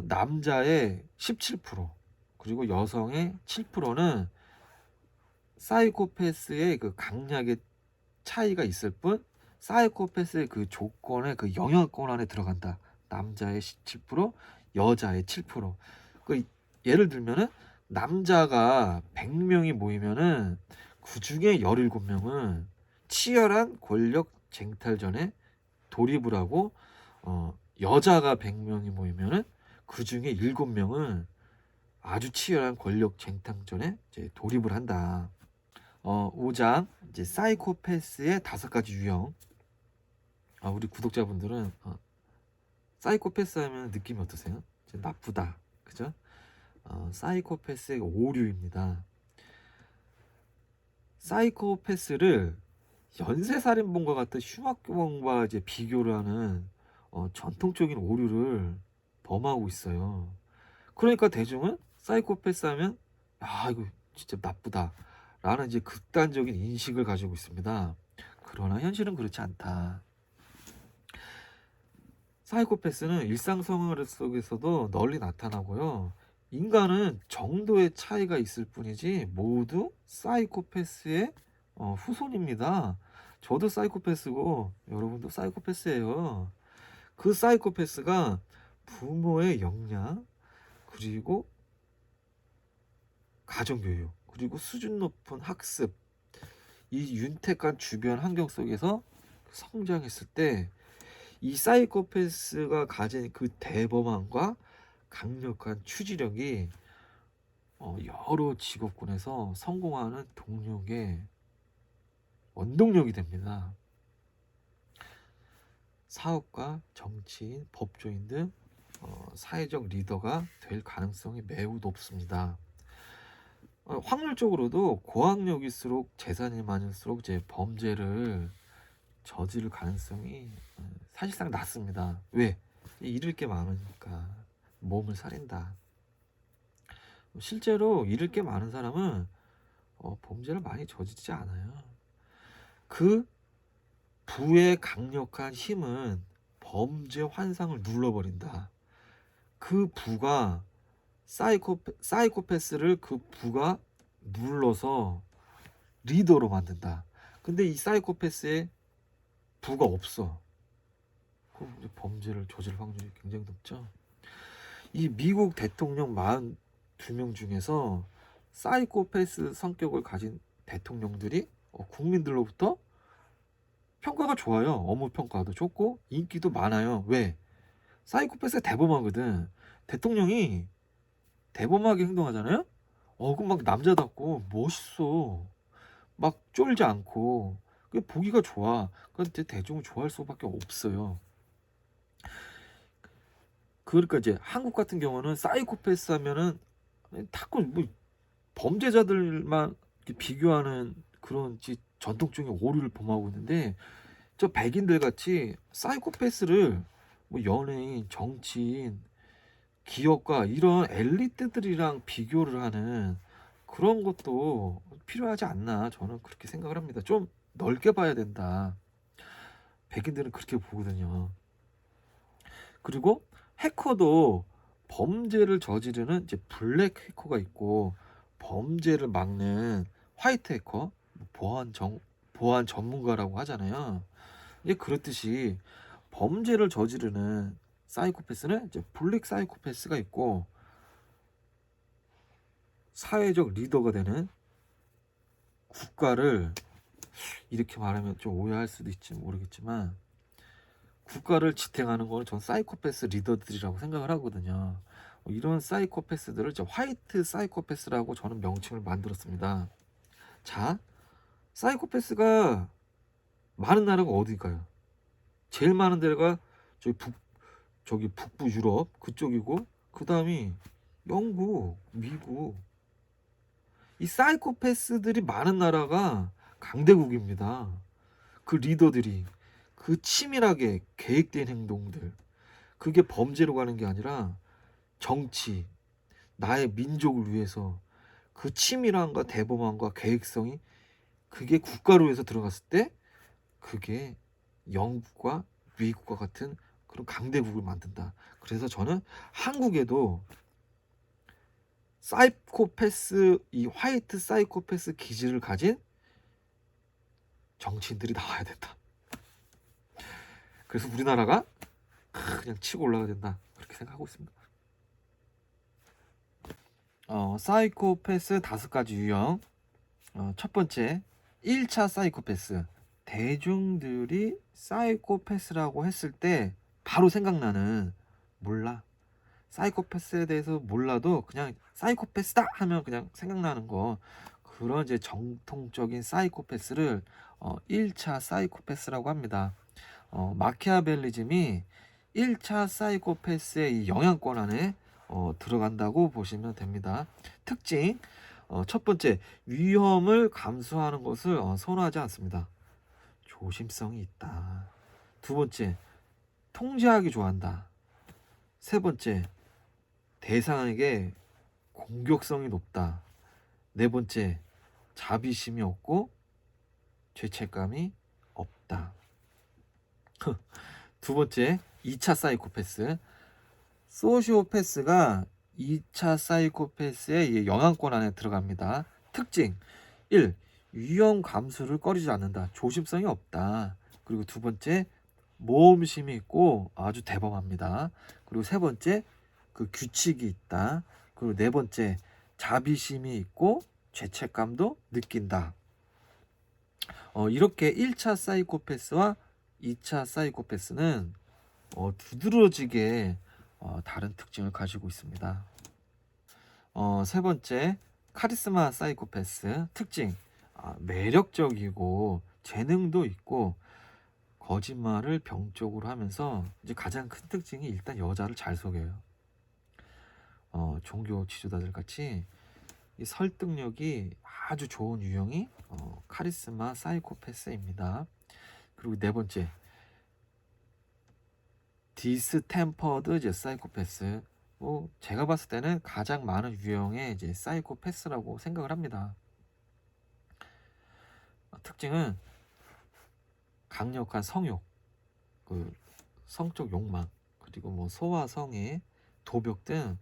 남자의 17% 그리고 여성의 7%는 사이코패스의 그 강약의 차이가 있을 뿐 사이코패스의 그 조건의 그 영향권 안에 들어간다. 남자의 17%, 여자의 7%. 그 예를 들면은 남자가 100명이 모이면은 그 중에 17명은 치열한 권력 쟁탈전에 돌입을 하고 여자가 100명이 모이면은 그 중에 7명은 아주 치열한 권력 쟁탈전에 이제 돌입을 한다. 5장 이제 사이코패스의 5가지 유형. 우리 구독자분들은 사이코패스 하면 느낌이 어떠세요? 나쁘다, 그죠? 사이코패스의 오류입니다. 사이코패스를 연쇄살인범과 같은 흉악범과 이제 비교를 하는 전통적인 오류를 범하고 있어요. 그러니까 대중은 사이코패스 하면 이거 진짜 나쁘다 라는 이제 극단적인 인식을 가지고 있습니다. 그러나 현실은 그렇지 않다. 사이코패스는 일상생활 속에서도 널리 나타나고요. 인간은 정도의 차이가 있을 뿐이지 모두 사이코패스의 후손입니다. 저도 사이코패스고 여러분도 사이코패스예요. 그 사이코패스가 부모의 역량 그리고 가정교육 그리고 수준 높은 학습 이 윤택한 주변 환경 속에서 성장했을 때 이 사이코패스가 가진 그 대범함과 강력한 추진력이 여러 직업군에서 성공하는 동력의 원동력이 됩니다. 사업가, 정치인, 법조인 등 사회적 리더가 될 가능성이 매우 높습니다. 확률적으로도 고학력일수록 재산이 많을수록 이제 범죄를 저지를 가능성이 사실상 낮습니다. 왜? 잃을 게 많으니까 몸을 살인다. 실제로 잃을 게 많은 사람은 범죄를 많이 저지르지 않아요. 그 부의 강력한 힘은 범죄 환상을 눌러버린다. 그 부가 사이코패스를 그 부가 눌러서 리더로 만든다. 근데 이 사이코패스의 부가 없어. 그럼 범죄를 저지를 확률이 굉장히 높죠. 이 미국 대통령 42명 중에서 사이코패스 성격을 가진 대통령들이 국민들로부터 평가가 좋아요. 업무 평가도 좋고 인기도 많아요. 왜? 사이코패스가 대범하거든. 대통령이 대범하게 행동하잖아요. 그럼 막 남자답고 멋있어. 막 쫄지 않고 그게 보기가 좋아. 그런데 대중을 좋아할 수밖에 없어요. 그러니까 이제 한국 같은 경우는 사이코패스 하면은 자꾸 뭐 범죄자들만 이렇게 비교하는 그런 전통적인 오류를 범하고 있는데, 저 백인들 같이 사이코패스를 뭐 연예인, 정치인, 기업가 이런 엘리트들이랑 비교를 하는 그런 것도 필요하지 않나, 저는 그렇게 생각을 합니다. 좀 넓게 봐야 된다. 백인들은 그렇게 보거든요. 그리고 해커도 범죄를 저지르는 이제 블랙 해커가 있고, 범죄를 막는 화이트 해커, 보안 전문가라고 하잖아요. 이제 그렇듯이 범죄를 저지르는 사이코패스는 이제 블랙 사이코패스가 있고, 사회적 리더가 되는, 국가를, 이렇게 말하면 좀 오해할 수도 있지 모르겠지만 국가를 지탱하는 거는 전 사이코패스 리더들이라고 생각을 하거든요. 이런 사이코패스들을 화이트 사이코패스라고 저는 명칭을 만들었습니다. 자, 사이코패스가 많은 나라가 어디일까요? 제일 많은 데가 저기 북부 유럽 그쪽이고, 그 다음이 영국, 미국. 이 사이코패스들이 많은 나라가 강대국입니다. 그 리더들이 그 치밀하게 계획된 행동들, 그게 범죄로 가는 게 아니라 정치, 나의 민족을 위해서 그 치밀함과 대범함과 계획성이, 그게 국가로 해서 들어갔을 때 그게 영국과 미국과 같은 그런 강대국을 만든다. 그래서 저는 한국에도 사이코패스, 이 화이트 사이코패스 기질을 가진 정치인들이 나와야 된다. 그래서 우리나라가 그냥 치고 올라가야 된다, 그렇게 생각하고 있습니다. 사이코패스 5가지 유형. 첫 번째, 1차 사이코패스. 대중들이 사이코패스라고 했을 때 바로 생각나는, 몰라, 사이코패스에 대해서 몰라도 그냥 사이코패스다 하면 그냥 생각나는 거, 그런 이제 정통적인 사이코패스를 1차 사이코패스라고 합니다. 마키아벨리즘이 1차 사이코패스의 이 영향권 안에 들어간다고 보시면 됩니다. 특징, 첫 번째, 위험을 감수하는 것을 선호하지 않습니다. 조심성이 있다. 두 번째, 통제하기 좋아한다. 세 번째, 대상에게 공격성이 높다. 네 번째, 자비심이 없고 죄책감이 없다. 두 번째, 2차 사이코패스. 소시오패스가 2차 사이코패스의 영향권 안에 들어갑니다. 특징 1. 위험 감수를 꺼리지 않는다. 조심성이 없다. 그리고 두 번째, 모험심이 있고 아주 대범합니다. 그리고 세 번째, 그 규칙이 있다. 그리고 네 번째, 자비심이 있고 죄책감도 느낀다. 이렇게 1차 사이코패스와 2차 사이코패스는 두드러지게 다른 특징을 가지고 있습니다. 세 번째, 카리스마 사이코패스. 특징, 매력적이고 재능도 있고 거짓말을 병적으로 하면서, 이제 가장 큰 특징이 일단 여자를 잘 속여요. 종교 지도자들 같이 이 설득력이 아주 좋은 유형이 카리스마 사이코패스입니다. 그리고 네 번째, 디스템퍼드 이제 사이코패스. 제가 봤을 때는 가장 많은 유형의 이제 사이코패스라고 생각을 합니다. 특징은 강력한 성욕, 그 성적 욕망, 그리고 뭐 소화성애, 도벽 등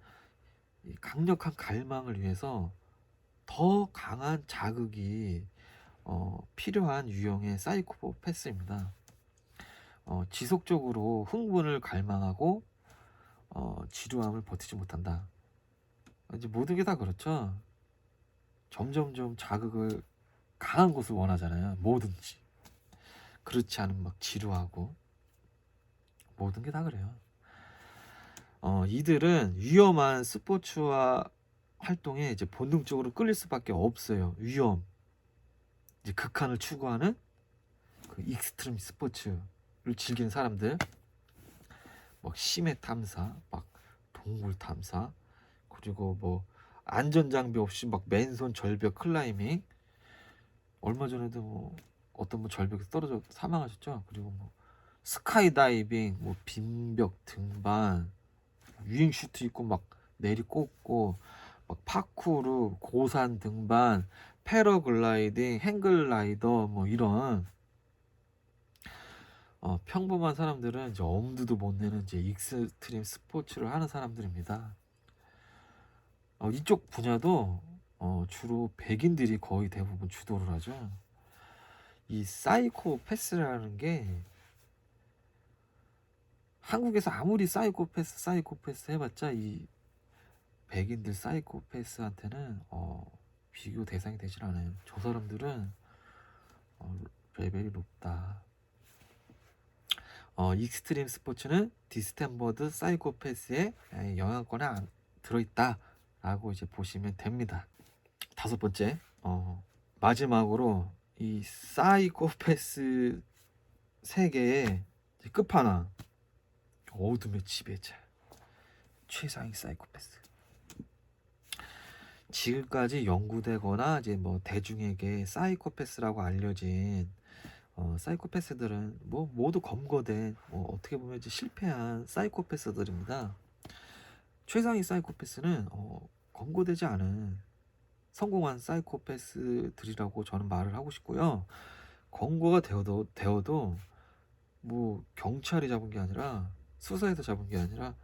이 강력한 갈망을 위해서 더 강한 자극이 필요한 유형의 사이코패스입니다. 지속적으로 흥분을 갈망하고 지루함을 버티지 못한다. 이제 모든 게 다 그렇죠. 점점점 자극을, 강한 것을 원하잖아요. 뭐든지. 그렇지 않으면 막 지루하고, 모든 게 다 그래요. 이들은 위험한 스포츠와 활동에 이제 본능적으로 끌릴 수밖에 없어요. 위험, 이제 극한을 추구하는 그 익스트림 스포츠를 즐기는 사람들, 막 심해 탐사, 막 동굴 탐사, 그리고 뭐 안전 장비 없이 막 맨손 절벽 클라이밍, 얼마 전에도 뭐 어떤 분 절벽에서 떨어져 사망하셨죠. 그리고 뭐 스카이 다이빙, 뭐 빈벽 등반, 유잉 슈트 입고 막 내리 꽂고, 막 파쿠르, 고산 등반, 패러글라이딩, 행글라이더, 뭐 이런 평범한 사람들은 이제 엄두도 못 내는 이제 익스트림 스포츠를 하는 사람들입니다. 이쪽 분야도 주로 백인들이 거의 대부분 주도를 하죠. 이 사이코패스라는 게 한국에서 아무리 사이코패스 해봤자 이 백인들 사이코패스한테는 비교 대상이 되질 않아요. 저 사람들은 레벨이 높다. 익스트림 스포츠는 디스템버드 사이코패스의 영향권에 들어있다 라고 이제 보시면 됩니다. 5번째, 마지막으로 이 사이코패스 세계의 끝판왕, 어둠의 지배자, 최상위 사이코패스. 지금까지 연구되거나 이제 뭐 대중에게 사이코패스라고 알려진 사이코패스들은 뭐 모두 검거된, 어떻게 보면 이제 실패한 사이코패스들입니다. 최상위 사이코패스는 검거되지 않은 성공한 사이코패스들이라고 저는 말을 하고 싶고요. 검거가 되어도 뭐 경찰이 잡은 게 아니라, 수사에서 잡은 게 아니라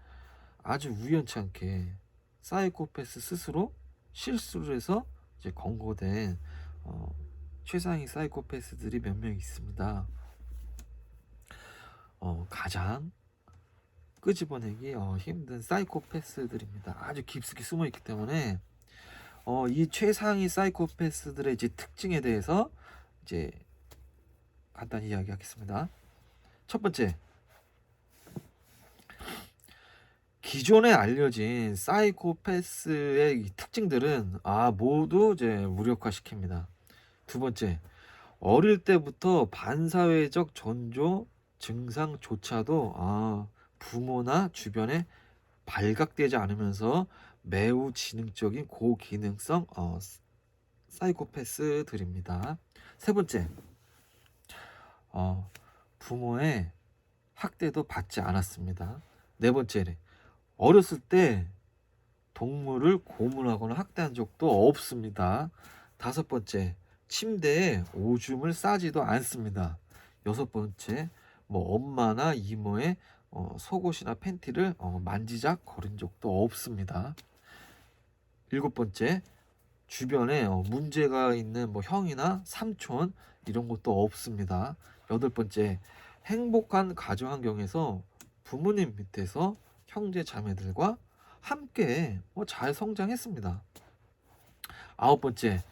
아주 우연치 않게 사이코패스 스스로 실수를 해서 이제 검거된 최상위 사이코패스들이 몇 명 있습니다. 가장 끄집어내기 힘든 사이코패스들입니다. 아주 깊숙이 숨어 있기 때문에 이 최상위 사이코패스들의 이제 특징에 대해서 이제 간단히 이야기하겠습니다. 첫 번째, 기존에 알려진 사이코패스의 이 특징들은 모두 이제 무력화시킵니다. 두 번째, 어릴 때부터 반사회적 전조 증상조차도 부모나 주변에 발각되지 않으면서 매우 지능적인 고기능성 사이코패스들입니다. 세 번째, 부모의 학대도 받지 않았습니다. 네 번째, 어렸을 때 동물을 고문하거나 학대한 적도 없습니다. 다섯 번째, 침대에 오줌을 싸지도 않습니다. 여섯 번째, 뭐 엄마나 이모의 속옷이나 팬티를 만지작 거린 적도 없습니다. 일곱 번째, 주변에 문제가 있는 뭐 형이나 삼촌 이런 것도 없습니다. 여덟 번째, 행복한 가정 환경에서 부모님 밑에서 형제 자매들과 함께 잘 성장했습니다. 아홉 번째,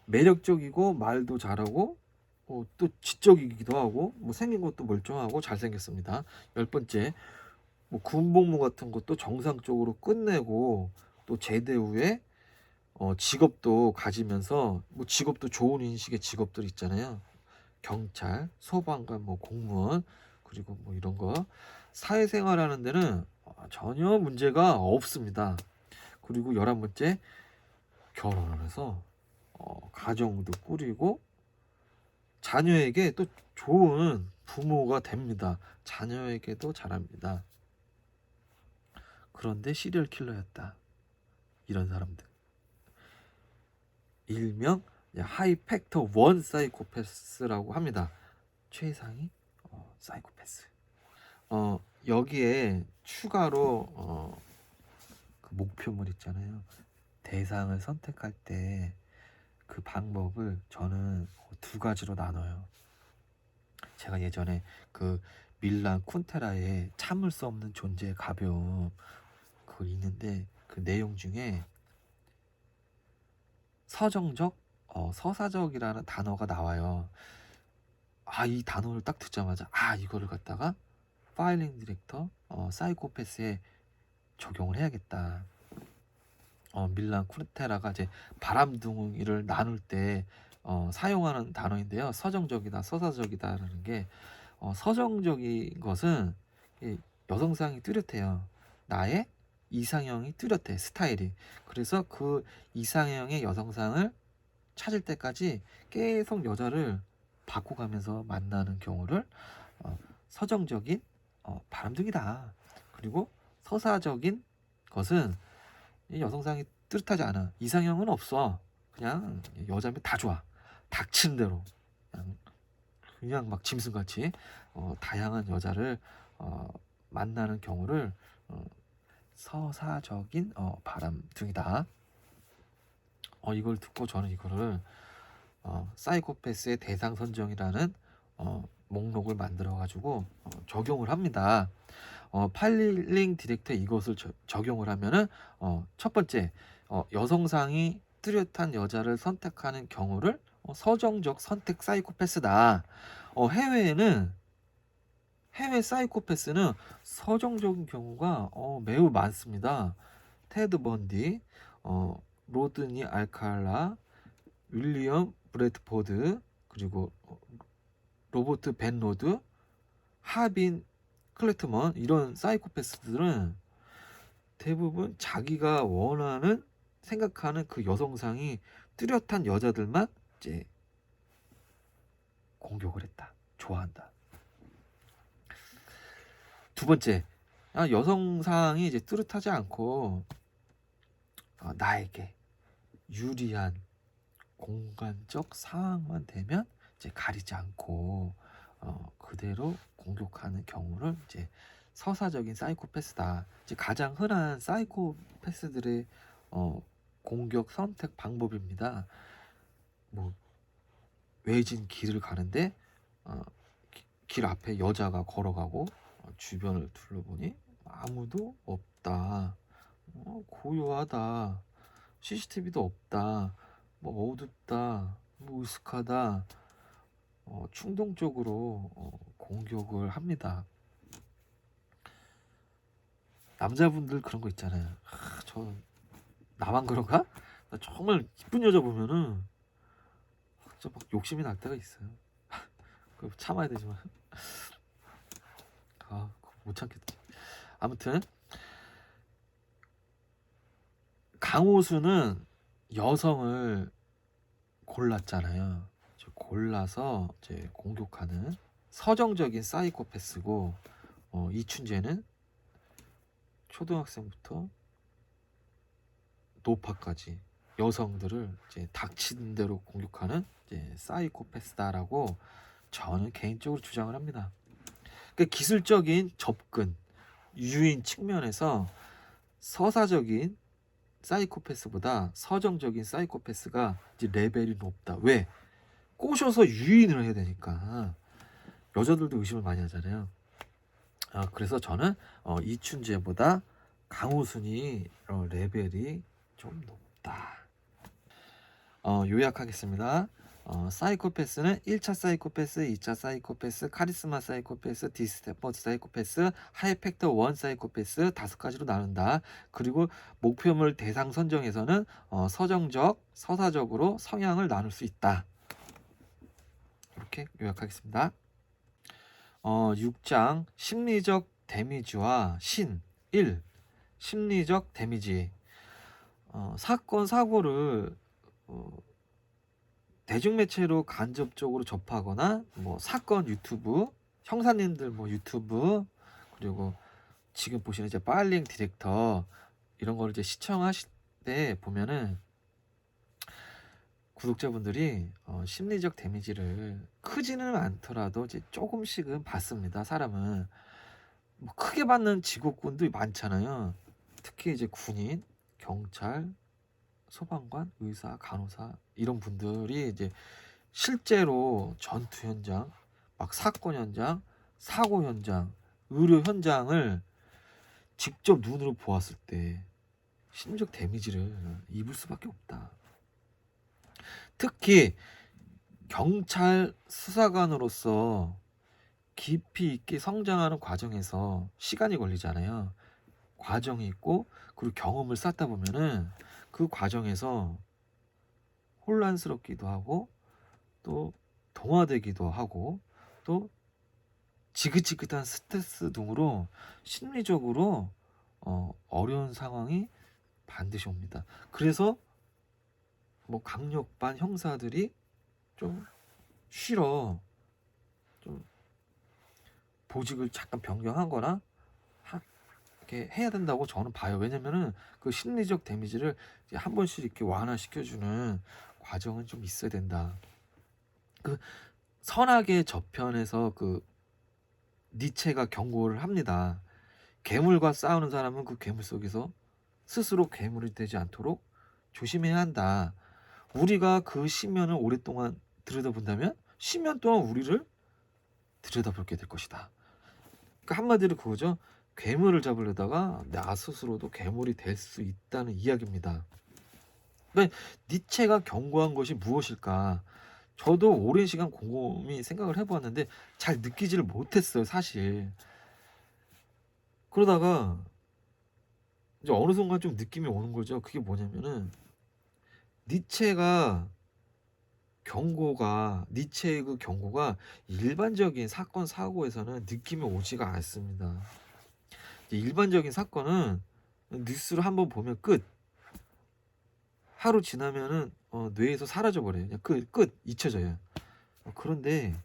매력적이고 말도 잘하고 또 지적이기도 하고 생긴 것도 멀쩡하고 잘생겼습니다. 열 번째, 군복무 같은 것도 정상적으로 끝내고 또 제대 후에 직업도 가지면서 직업도 좋은 인식의 직업들 있잖아요. 경찰, 소방관, 공무원, 그리고 이런 거 사회생활하는 데는 전혀 문제가 없습니다. 그리고 11번째, 결혼을 해서 가정도 꾸리고 자녀에게 또 좋은 부모가 됩니다. 자녀에게도 잘합니다. 그런데 시리얼 킬러였다. 이런 사람들, 일명 하이팩터 원 사이코패스라고 합니다. 최상위 사이코패스. 여기에 추가로 그 목표물 있잖아요. 대상을 선택할 때 그 방법을 저는 두 가지로 나눠요. 제가 예전에 그 밀란 쿤테라의 참을 수 없는 존재의 가벼움 그거 읽는데 그 내용 중에 서정적, 서사적이라는 단어가 나와요. 이 단어를 딱 듣자마자 이거를 갖다가 파일링 디렉터 사이코패스에 적용을 해야겠다. 밀란 쿠르테라가 이제 바람둥이를 나눌 때 사용하는 단어인데요. 서정적이다, 서사적이다라는 게 서정적인 것은 이 여성상이 뚜렷해요. 나의 이상형이 뚜렷해, 스타일이. 그래서 그 이상형의 여성상을 찾을 때까지 계속 여자를 바꿔가면서 만나는 경우를 서정적인 바람둥이다. 그리고 서사적인 것은 이 여성상이 뚜렷하지 않아. 이상형은 없어. 그냥 여자면 다 좋아. 닥치는 대로 그냥 막 짐승같이 다양한 여자를 만나는 경우를 서사적인 바람둥이다. 이걸 듣고 저는 이거를 사이코패스의 대상 선정이라는 목록을 만들어 가지고 적용을 합니다. 파일링 디렉터에 이것을 적용을 하면은 첫 번째 여성상이 뚜렷한 여자를 선택하는 경우를 서정적 선택 사이코패스다. 해외 사이코패스는 서정적인 경우가 매우 많습니다. 테드 번디, 로드니 알칼라, 윌리엄 브래드포드, 그리고 로버트 벤로드, 하빈 클레트먼, 이런 사이코패스들은 대부분 자기가 원하는 생각하는 그 여성상이 뚜렷한 여자들만 이제 공격을 했다. 좋아한다. 두 번째, 여성상이 이제 뚜렷하지 않고 나에게 유리한 공간적 상황만 되면 이제 가리지 않고 그대로 공격하는 경우를 이제 서사적인 사이코패스다. 이제 가장 흔한 사이코패스들의 공격 선택 방법입니다. 뭐 외진 길을 가는데 길 앞에 여자가 걸어가고 주변을 둘러보니 아무도 없다. 고요하다. CCTV도 없다. 뭐 어둡다. 뭐 으슥하다. 충동적으로 공격을 합니다. 남자분들 그런 거 있잖아요. 저 나만 그런가? 나 정말 이쁜 여자 보면은 진짜 막 욕심이 날 때가 있어요. 그거 참아야 되지만 그거 못 참겠지. 아무튼 강호수는 여성을 골랐잖아요. 골라서 이제 공격하는 서정적인 사이코패스고, 이춘재는 초등학생부터 노파까지 여성들을 이제 닥치는 대로 공격하는 이제 사이코패스다라고 저는 개인적으로 주장을 합니다. 그러니까 기술적인 접근, 유인 측면에서 서사적인 사이코패스보다 서정적인 사이코패스가 이제 레벨이 높다. 왜? 꼬셔서 유인을 해야 되니까. 여자들도 의심을 많이 하잖아요. 그래서 저는 이춘재보다 강호순이 레벨이 좀 높다. 요약하겠습니다. 사이코패스는 1차 사이코패스, 2차 사이코패스, 카리스마 사이코패스, 디스테퍼드 사이코패스, 하이팩터 원 사이코패스 5가지로 나눈다. 그리고 목표물 대상 선정에서는 서정적, 서사적으로 성향을 나눌 수 있다. 이렇게 요약하겠습니다. 6장 심리적 데미지와 1. 심리적 데미지. 사건 사고를 대중매체로 간접적으로 접하거나 뭐 사건 유튜브, 형사님들 뭐 유튜브, 그리고 지금 보시는 이제 파일링 디렉터 이런 거를 이제 시청하실 때 보면은 구독자분들이 심리적 데미지를 크지는 않더라도 이제 조금씩은 받습니다. 사람은 뭐 크게 받는 직업군도 많잖아요. 특히 이제 군인, 경찰, 소방관, 의사, 간호사 이런 분들이 이제 실제로 전투 현장, 막 사건 현장, 사고 현장, 의료 현장을 직접 눈으로 보았을 때 심리적 데미지를 입을 수밖에 없다. 특히 경찰 수사관으로서 깊이 있게 성장하는 과정에서 시간이 걸리잖아요. 과정이 있고 그리고 경험을 쌓다 보면은 그 과정에서 혼란스럽기도 하고 또 동화되기도 하고 또 지긋지긋한 스트레스 등으로 심리적으로 어려운 상황이 반드시 옵니다. 그래서 뭐 강력반 형사들이 좀 쉬러 좀 보직을 잠깐 변경하거나 이렇게 해야 된다고 저는 봐요. 왜냐면은 그 심리적 데미지를 이제 한 번씩 이렇게 완화시켜주는 과정은 좀 있어야 된다. 그 선악의 저편에서 그 니체가 경고를 합니다. 괴물과 싸우는 사람은 그 괴물 속에서 스스로 괴물이 되지 않도록 조심해야 한다. 우리가 그 심연을 오랫동안 들여다본다면 10년 동안 우리를 들여다보게 될 것이다. 그러니까 한마디로 그거죠. 괴물을 잡으려다가 나 스스로도 괴물이 될 수 있다는 이야기입니다. 그러니까 니체가 경고한 것이 무엇일까? 저도 오랜 시간 곰곰이 생각을 해보았는데 잘 느끼지를 못했어요, 사실. 그러다가 이제 어느 순간 좀 느낌이 오는 거죠. 그게 뭐냐면은 니체의 그 경고가 일반적인 사건 사고에서는 느낌이 오지가 않습니다. 일반적인 사건은 뉴스를 한번 보면 끝. 하루 지나면은 뇌에서 사라져 버려요. 그냥 끝 잊혀져요. 그런데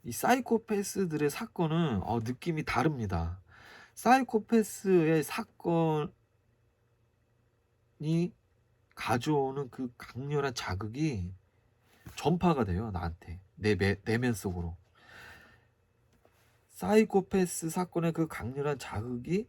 이 사이코패스들의 사건은 느낌이 다릅니다. 사이코패스의 사건이 가져오는 그 강렬한 자극이 전파가 돼요. 나한테 내면 속으로. 사이코패스 사건의 그 강렬한 자극이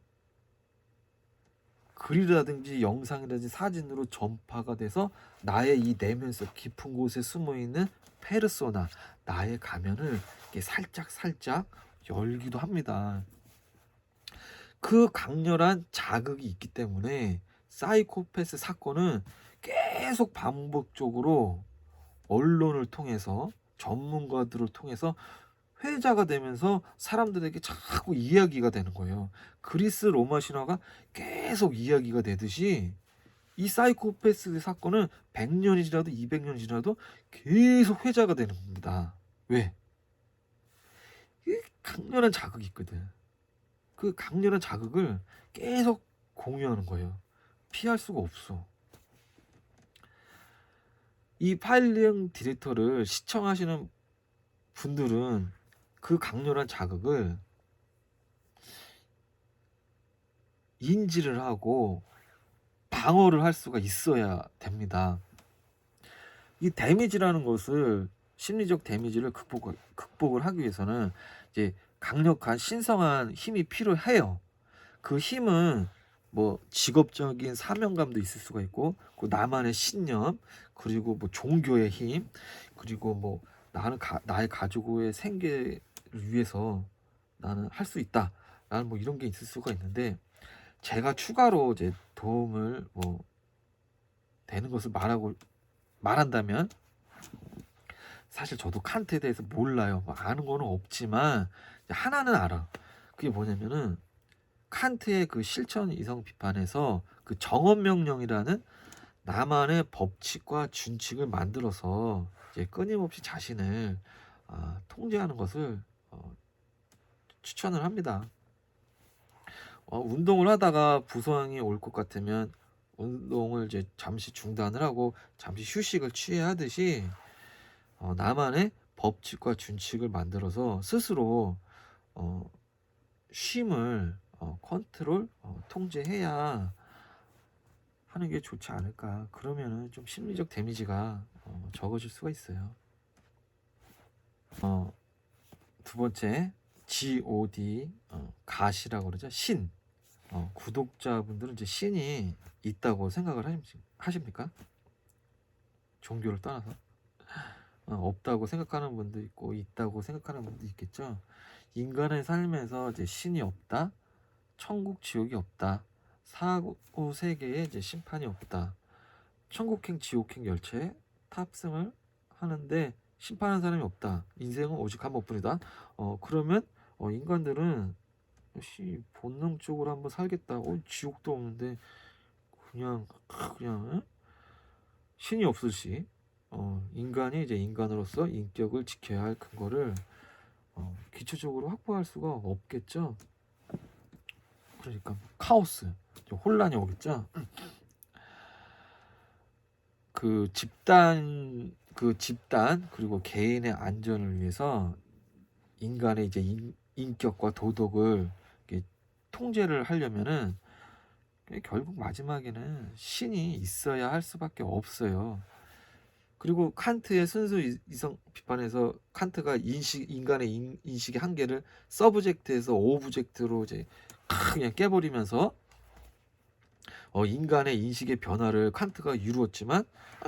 글이라든지 영상이라든지 사진으로 전파가 돼서 나의 이 내면 속 깊은 곳에 숨어있는 페르소나, 나의 가면을 이렇게 살짝 열기도 합니다. 그 강렬한 자극이 있기 때문에 사이코패스 사건은 계속 반복적으로 언론을 통해서 전문가들을 통해서 회자가 되면서 사람들에게 자꾸 이야기가 되는 거예요. 그리스 로마 신화가 계속 이야기가 되듯이 이 사이코패스 사건은 100년이 지나도 200년이 지나도 계속 회자가 되는 겁니다. 왜? 이 강렬한 자극이 있거든. 그 강렬한 자극을 계속 공유하는 거예요. 피할 수가 없어. 이 파일링 디렉터를 시청하시는 분들은 그 강렬한 자극을 인지를 하고 방어를 할 수가 있어야 됩니다. 이 데미지라는 것을 심리적 데미지를 극복을 하기 위해서는 이제 강력한 신성한 힘이 필요해요. 그 힘은 뭐 직업적인 사명감도 있을 수가 있고 그 나만의 신념 그리고 뭐 종교의 힘 그리고 뭐 나의 가족의 생계를 위해서 나는 할 수 있다 라는 뭐 이런 게 있을 수가 있는데 제가 추가로 이제 도움을 뭐 되는 것을 말한다면 사실 저도 칸트에 대해서 몰라요. 뭐 아는 거는 없지만 하나는 알아. 그게 뭐냐면은 칸트의 그 실천 이성 비판에서 그 정언명령이라는 나만의 법칙과 준칙을 만들어서 이제 끊임없이 자신을 통제하는 것을 추천을 합니다. 운동을 하다가 부상이 올 것 같으면 운동을 이제 잠시 중단을 하고 잠시 휴식을 취해야 하듯이 나만의 법칙과 준칙을 만들어서 스스로 쉼을 컨트롤, 통제해야 하는 게 좋지 않을까. 그러면은 좀 심리적 데미지가 적어질 수가 있어요. 두 번째 God, 가시라고 그러죠. 신. 구독자분들은 이제 신이 있다고 생각을 하십니까? 종교를 떠나서 없다고 생각하는 분도 있고 있다고 생각하는 분도 있겠죠. 인간의 삶에서 이제 신이 없다, 천국 지옥이 없다, 사후 세계에 이제 심판이 없다, 천국행 지옥행 열차에 탑승을 하는데 심판하는 사람이 없다. 인생은 오직 한 번뿐이다. 그러면 인간들은 역시 본능적으로 한번 살겠다. 지옥도 없는데 그냥 응? 신이 없듯이 인간이 이제 인간으로서 인격을 지켜야 할 근거를 기초적으로 확보할 수가 없겠죠. 그러니까 카오스, 혼란이 오겠죠. 그 집단 그리고 개인의 안전을 위해서 인간의 이제 인격과 도덕을 이렇게 통제를 하려면은 결국 마지막에는 신이 있어야 할 수밖에 없어요. 그리고 칸트의 순수 이성 비판에서 칸트가 인간의 인식의 한계를 서브젝트에서 오브젝트로 이제 그냥 깨버리면서 인간의 인식의 변화를 칸트가 이루었지만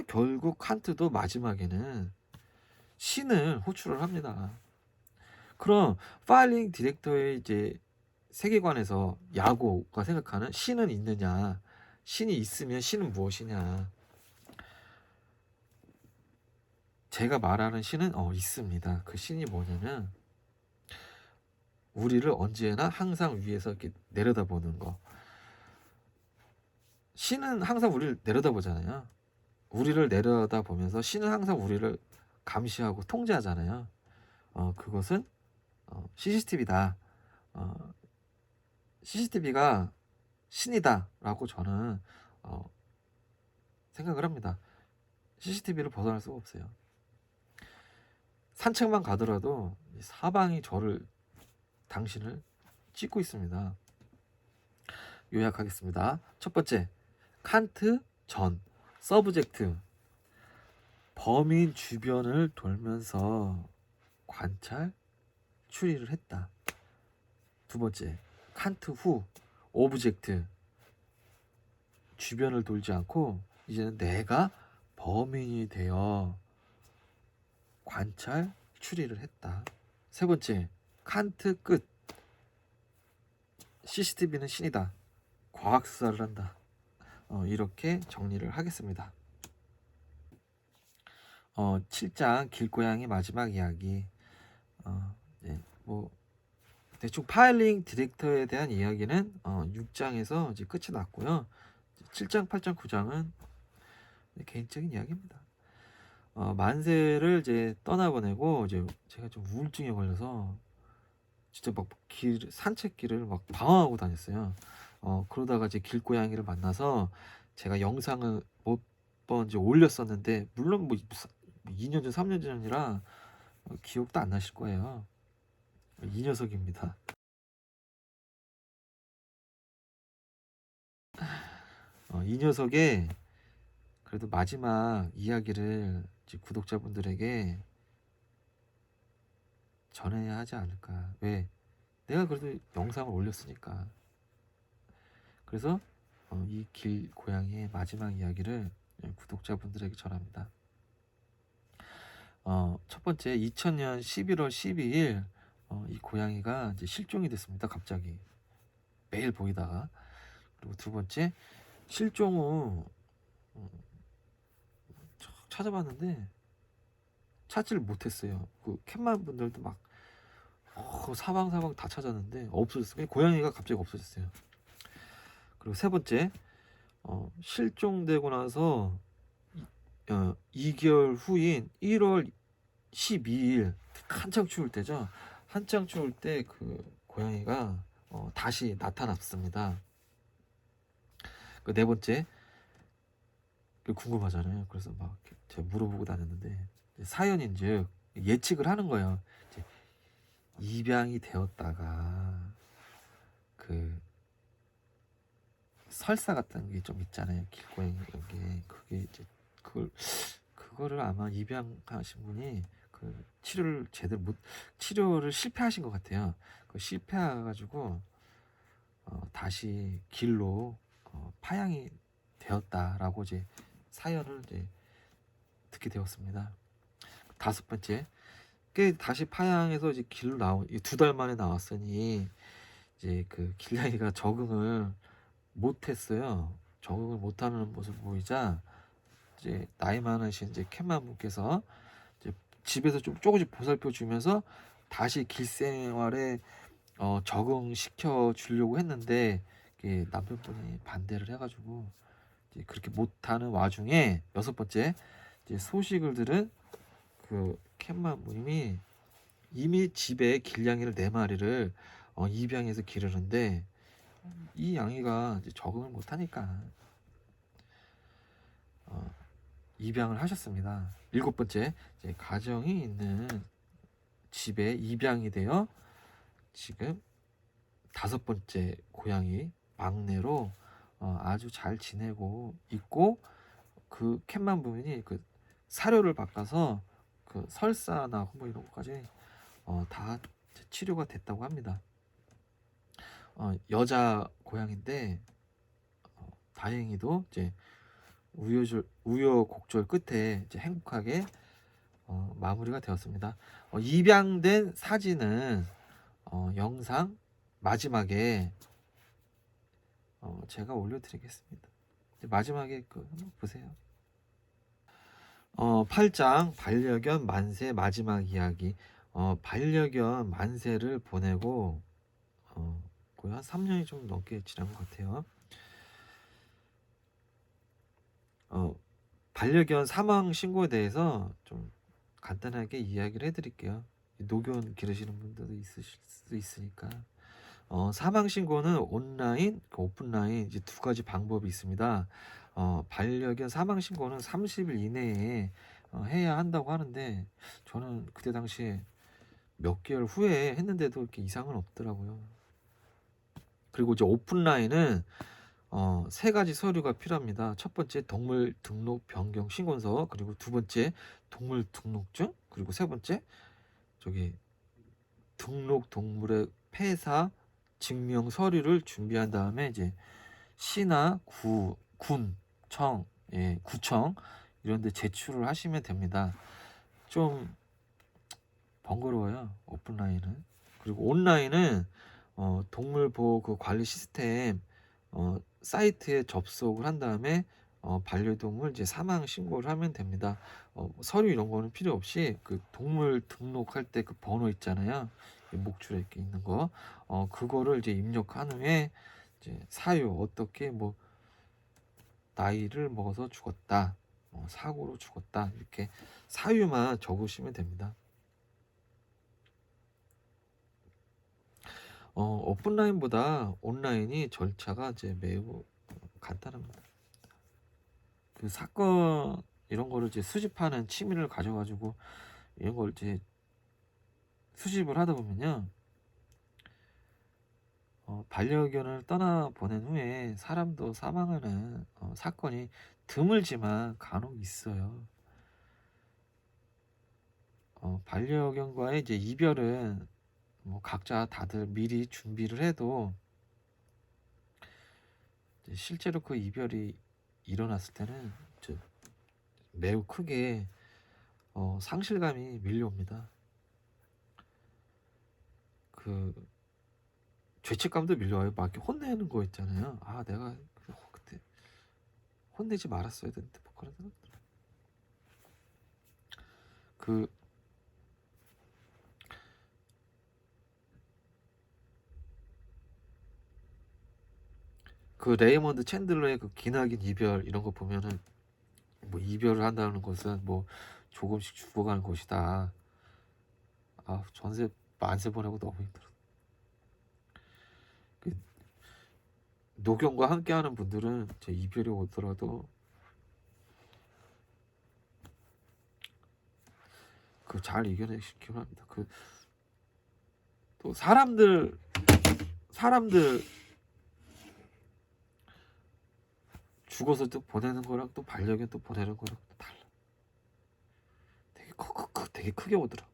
결국 칸트도 마지막에는 신을 호출을 합니다. 그럼 파일링 디렉터의 이제 세계관에서 야고가 생각하는 신은 있느냐? 신이 있으면 신은 무엇이냐? 제가 말하는 신은 있습니다. 그 신이 뭐냐면 우리를 언제나 항상 위에서 이렇게 내려다보는 거. 신은 항상 우리를 내려다보잖아요. 우리를 내려다보면서 신은 항상 우리를 감시하고 통제하잖아요. 그것은 CCTV다. CCTV가 신이다라고 저는 생각을 합니다. CCTV를 벗어날 수가 없어요. 산책만 가더라도 사방이 당신을 찍고 있습니다. 요약하겠습니다. 첫 번째, 칸트 전 서브젝트 범인 주변을 돌면서 관찰 추리를 했다. 두 번째, 칸트 후 오브젝트 주변을 돌지 않고 이제는 내가 범인이 되어 관찰 추리를 했다. 세 번째, 칸트 끝 CCTV는 신이다. 과학 수사를 한다. 이렇게 정리를 하겠습니다. 7장 길고양이 마지막 이야기. 네, 뭐 대충 파일링 디렉터에 대한 이야기는 6장에서 이제 끝이 났고요. 7장, 8장, 9장은 개인적인 이야기입니다. 만세를 이제 떠나보내고 이제 제가 좀 우울증에 걸려서 진짜 막 산책길을 막 방황하고 다녔어요. 그러다가 이제 길고양이를 만나서 제가 영상을 몇 번 이제 올렸었는데 물론 뭐 2년 전, 3년 전이라 기억도 안 나실 거예요. 이 녀석입니다. 이 녀석의 그래도 마지막 이야기를 이제 구독자분들에게 전해야 하지 않을까. 왜? 내가 그래도 영상을 올렸으니까. 그래서 이 길고양이의 마지막 이야기를 구독자분들에게 전합니다. 첫 번째 2000년 11월 12일 이 고양이가 이제 실종이 됐습니다. 갑자기 매일 보이다가. 그리고 두 번째 실종 후 찾아봤는데 찾지를 못했어요. 그 캣맘 분들도 막 사방사방 다 찾았는데 없어졌어요. 고양이가 갑자기 없어졌어요. 그리고 세 번째 실종되고 나서 2개월 후인 1월 12일 한창 추울 때죠. 한창 추울 때 그 고양이가 다시 나타났습니다. 그 네 번째 궁금하잖아요. 그래서 막 제가 물어보고 다녔는데 사연인즉 예측을 하는 거예요. 이제 입양이 되었다가 그 설사 같은 게 좀 있잖아요. 길고양이 이런 게 그게 이제 그거를 아마 입양하신 분이 그 치료를 실패하신 것 같아요. 그 실패해가지고 다시 길로 파양이 되었다라고 이제 사연을 이제 듣게 되었습니다. 다섯 번째, 다시 파양해서 이제 길로 2달 만에 나왔으니 이제 그 길냥이가 적응을 못했어요. 적응을 못하는 모습 보이자 이제 나이 많으신 이제 캣맘분께서 이제 집에서 좀 조금씩 보살펴 주면서 다시 길생활에 적응시켜 주려고 했는데 남편분이 반대를 해가지고 이제 그렇게 못하는 와중에 여섯 번째 이제 소식을 들은 그 캣맘님이 이미 집에 길냥이를 4마리를 입양해서 기르는데 이 양이가 이제 적응을 못하니까 입양을 하셨습니다. 일곱 번째 이제 가정이 있는 집에 입양이 되어 지금 다섯 번째 고양이 막내로 아주 잘 지내고 있고 그 캣맘 부인이 그 사료를 바꿔서 그 설사나 뭐 이런 것까지 다 치료가 됐다고 합니다. 여자 고양인데 다행히도 이제 우여곡절 끝에 이제 행복하게 마무리가 되었습니다. 입양된 사진은 영상 마지막에 제가 올려드리겠습니다. 마지막에 그 한번 보세요. 8장 반려견 만세 마지막 이야기. 반려견 만세를 보내고 거의 한 3년이 좀 넘게 지난 것 같아요. 반려견 사망 신고에 대해서 좀 간단하게 이야기를 해드릴게요. 노견 기르시는 분들도 있으실 수 있으니까. 사망 신고는 온라인, 오프라인 이제 두 가지 방법이 있습니다. 반려견 사망 신고는 30일 이내에 해야 한다고 하는데 저는 그때 당시에 몇 개월 후에 했는데도 이렇게 이상은 없더라고요. 그리고 이제 오프라인은 세 가지 서류가 필요합니다. 첫 번째 동물 등록 변경 신고서, 그리고 두 번째 동물 등록증, 그리고 세 번째 저기 등록 동물의 폐사 증명 서류를 준비한 다음에 이제 시나 군, 청, 구청 이런 데 제출을 하시면 됩니다. 좀 번거로워요, 오프라인은. 그리고 온라인은 동물보호 그 관리 시스템 사이트에 접속을 한 다음에 반려동물 이제 사망 신고를 하면 됩니다. 서류 이런 거는 필요 없이 그 동물 등록할 때 그 번호 있잖아요. 목줄에 이렇게 있는 거, 그거를 이제 입력한 후에 이제 사유 어떻게 뭐 나이를 먹어서 죽었다, 사고로 죽었다 이렇게 사유만 적으시면 됩니다. 오프라인보다 온라인이 절차가 이제 매우 간단합니다. 그 사건 이런 거를 이제 수집하는 취미를 가져가지고 이런 걸 이제 수집을 하다 보면요, 반려견을 떠나 보낸 후에 사람도 사망하는 사건이 드물지만 간혹 있어요. 반려견과의 이제 이별은 뭐 각자 다들 미리 준비를 해도 실제로 그 이별이 일어났을 때는 매우 크게 상실감이 밀려옵니다. 그 죄책감도 밀려와요. 막 이렇게 혼내는 거 있잖아요. 아, 내가 그때 혼내지 말았어야 되는데 뭐 그런 생각. 그 레이먼드 챈들러의 그 기나긴 이별 이런 거 보면은 뭐 이별을 한다는 것은 뭐 조금씩 죽어가는 것이다. 아, 전세 만세 보내고 너무 힘들어. 그 노경과 함께하는 분들은 제 이별이 오더라도 그 잘 이겨내시기 바랍니다. 그 또 사람들 죽어서 또 보내는 거랑 또 반려견 또 보내는 거랑 또 달라. 되게 크게 오더라.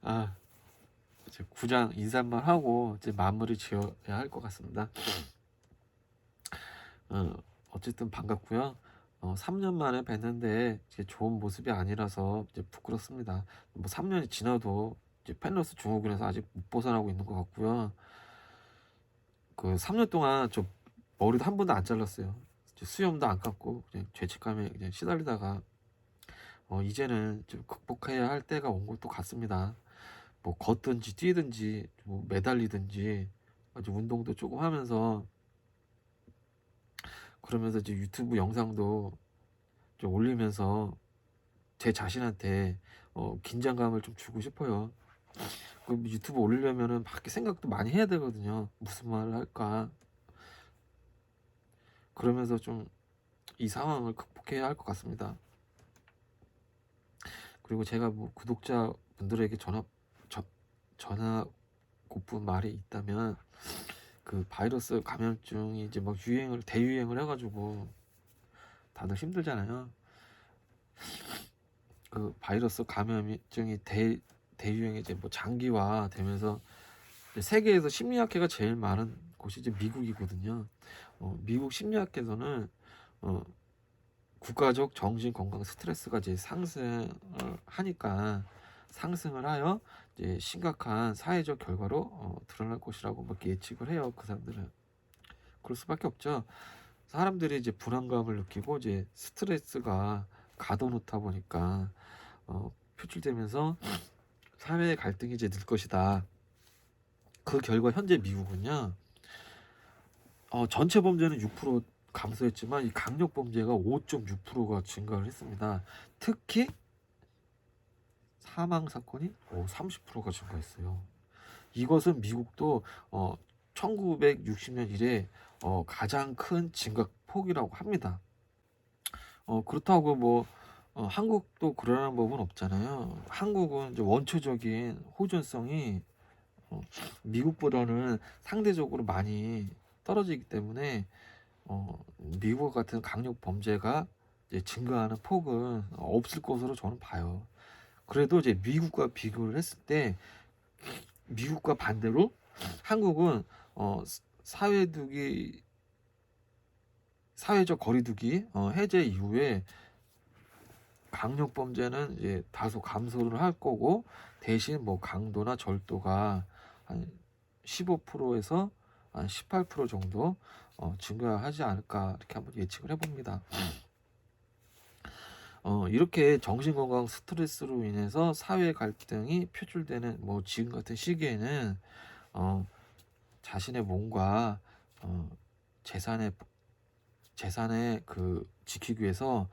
아, 이제 9장 인사만 하고 이제 마무리 지어야 할 것 같습니다. 어쨌든 반갑고요. 3년 만에 뵀는데 이제 좋은 모습이 아니라서 이제 부끄럽습니다. 뭐 3년이 지나도 이제 펜러스 증후군에서 아직 못 벗어나고 있는 것 같고요. 그 3년 동안 저 머리도 한 번도 안 잘랐어요. 수염도 안 감고 그냥 죄책감에 그냥 시달리다가 이제는 좀 극복해야 할 때가 온 것도 같습니다. 뭐 걷든지 뛰든지 뭐 매달리든지 이제 운동도 조금 하면서 그러면서 이제 유튜브 영상도 좀 올리면서 제 자신한테 긴장감을 좀 주고 싶어요. 그 유튜브 올리려면은 막 이렇게 생각도 많이 해야 되거든요. 무슨 말을 할까? 그러면서 좀 이 상황을 극복해야 할 것 같습니다. 그리고 제가 뭐 구독자분들에게 전하고픈 말이 있다면, 그 바이러스 감염증이 이제 막 대유행을 해가지고 다들 힘들잖아요. 그 바이러스 감염증이 대유행이 이제 뭐 장기화 되면서 세계에서 심리학회가 제일 많은 곳이 이제 미국이거든요. 미국 심리학회에서는 국가적 정신 건강 스트레스가 이제 상승을 하여 이제 심각한 사회적 결과로 드러날 것이라고 막 예측을 해요. 그 사람들은 그럴 수밖에 없죠. 사람들이 이제 불안감을 느끼고 이제 스트레스가 가둬놓다 보니까 표출되면서 사회의 갈등이 이제 늘 것이다. 그 결과 현재 미국은요, 전체 범죄는 6% 감소했지만 이 강력 범죄가 5.6%가 증가를 했습니다. 특히 사망 사건이 30%가 증가했어요. 이것은 미국도 1960년 이래 가장 큰 증가폭이라고 합니다. 그렇다고 뭐 한국도 그러는 법은 없잖아요. 한국은 이제 원초적인 호전성이 미국보다는 상대적으로 많이 떨어지기 때문에 미국 같은 강력 범죄가 이제 증가하는 폭은 없을 것으로 저는 봐요. 그래도 이제 미국과 비교를 했을 때 미국과 반대로 한국은 사회적 거리두기 해제 이후에 강력 범죄는 이제 다소 감소를 할 거고, 대신 뭐 강도나 절도가 한 15%에서 한 18% 정도 증가하지 않을까, 이렇게 한번 예측을 해봅니다. 이렇게 정신건강 스트레스로 인해서 사회 갈등이 표출되는 뭐 지금 같은 시기에는 자신의 몸과 재산의 그 지키기 위해서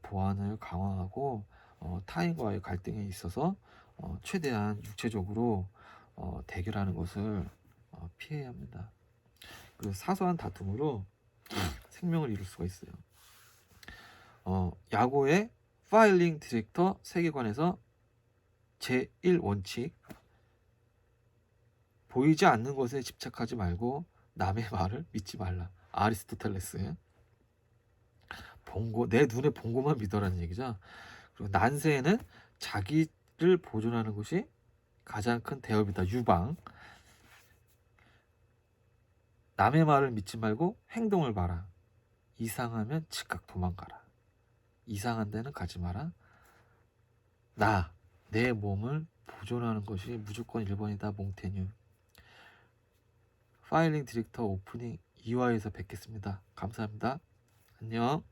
보안을 강화하고 타인과의 갈등에 있어서 최대한 육체적으로 대결하는 것을 피해야 합니다. 그 사소한 다툼으로 생명을 잃을 수가 있어요. 야구의 파일링 디렉터 세계관에서 제1원칙, 보이지 않는 것에 집착하지 말고 남의 말을 믿지 말라. 아리스토텔레스. 내 눈에 본 것만 믿어라는 얘기죠. 그리고 난세에는 자기를 보존하는 것이 가장 큰 대업이다. 유방. 남의 말을 믿지 말고 행동을 봐라. 이상하면 즉각 도망가라. 이상한 데는 가지 마라. 내 몸을 보존하는 것이 무조건 1번이다. 몽테뉴. 파일링 디렉터 오프닝 2화에서 뵙겠습니다. 감사합니다. 안녕.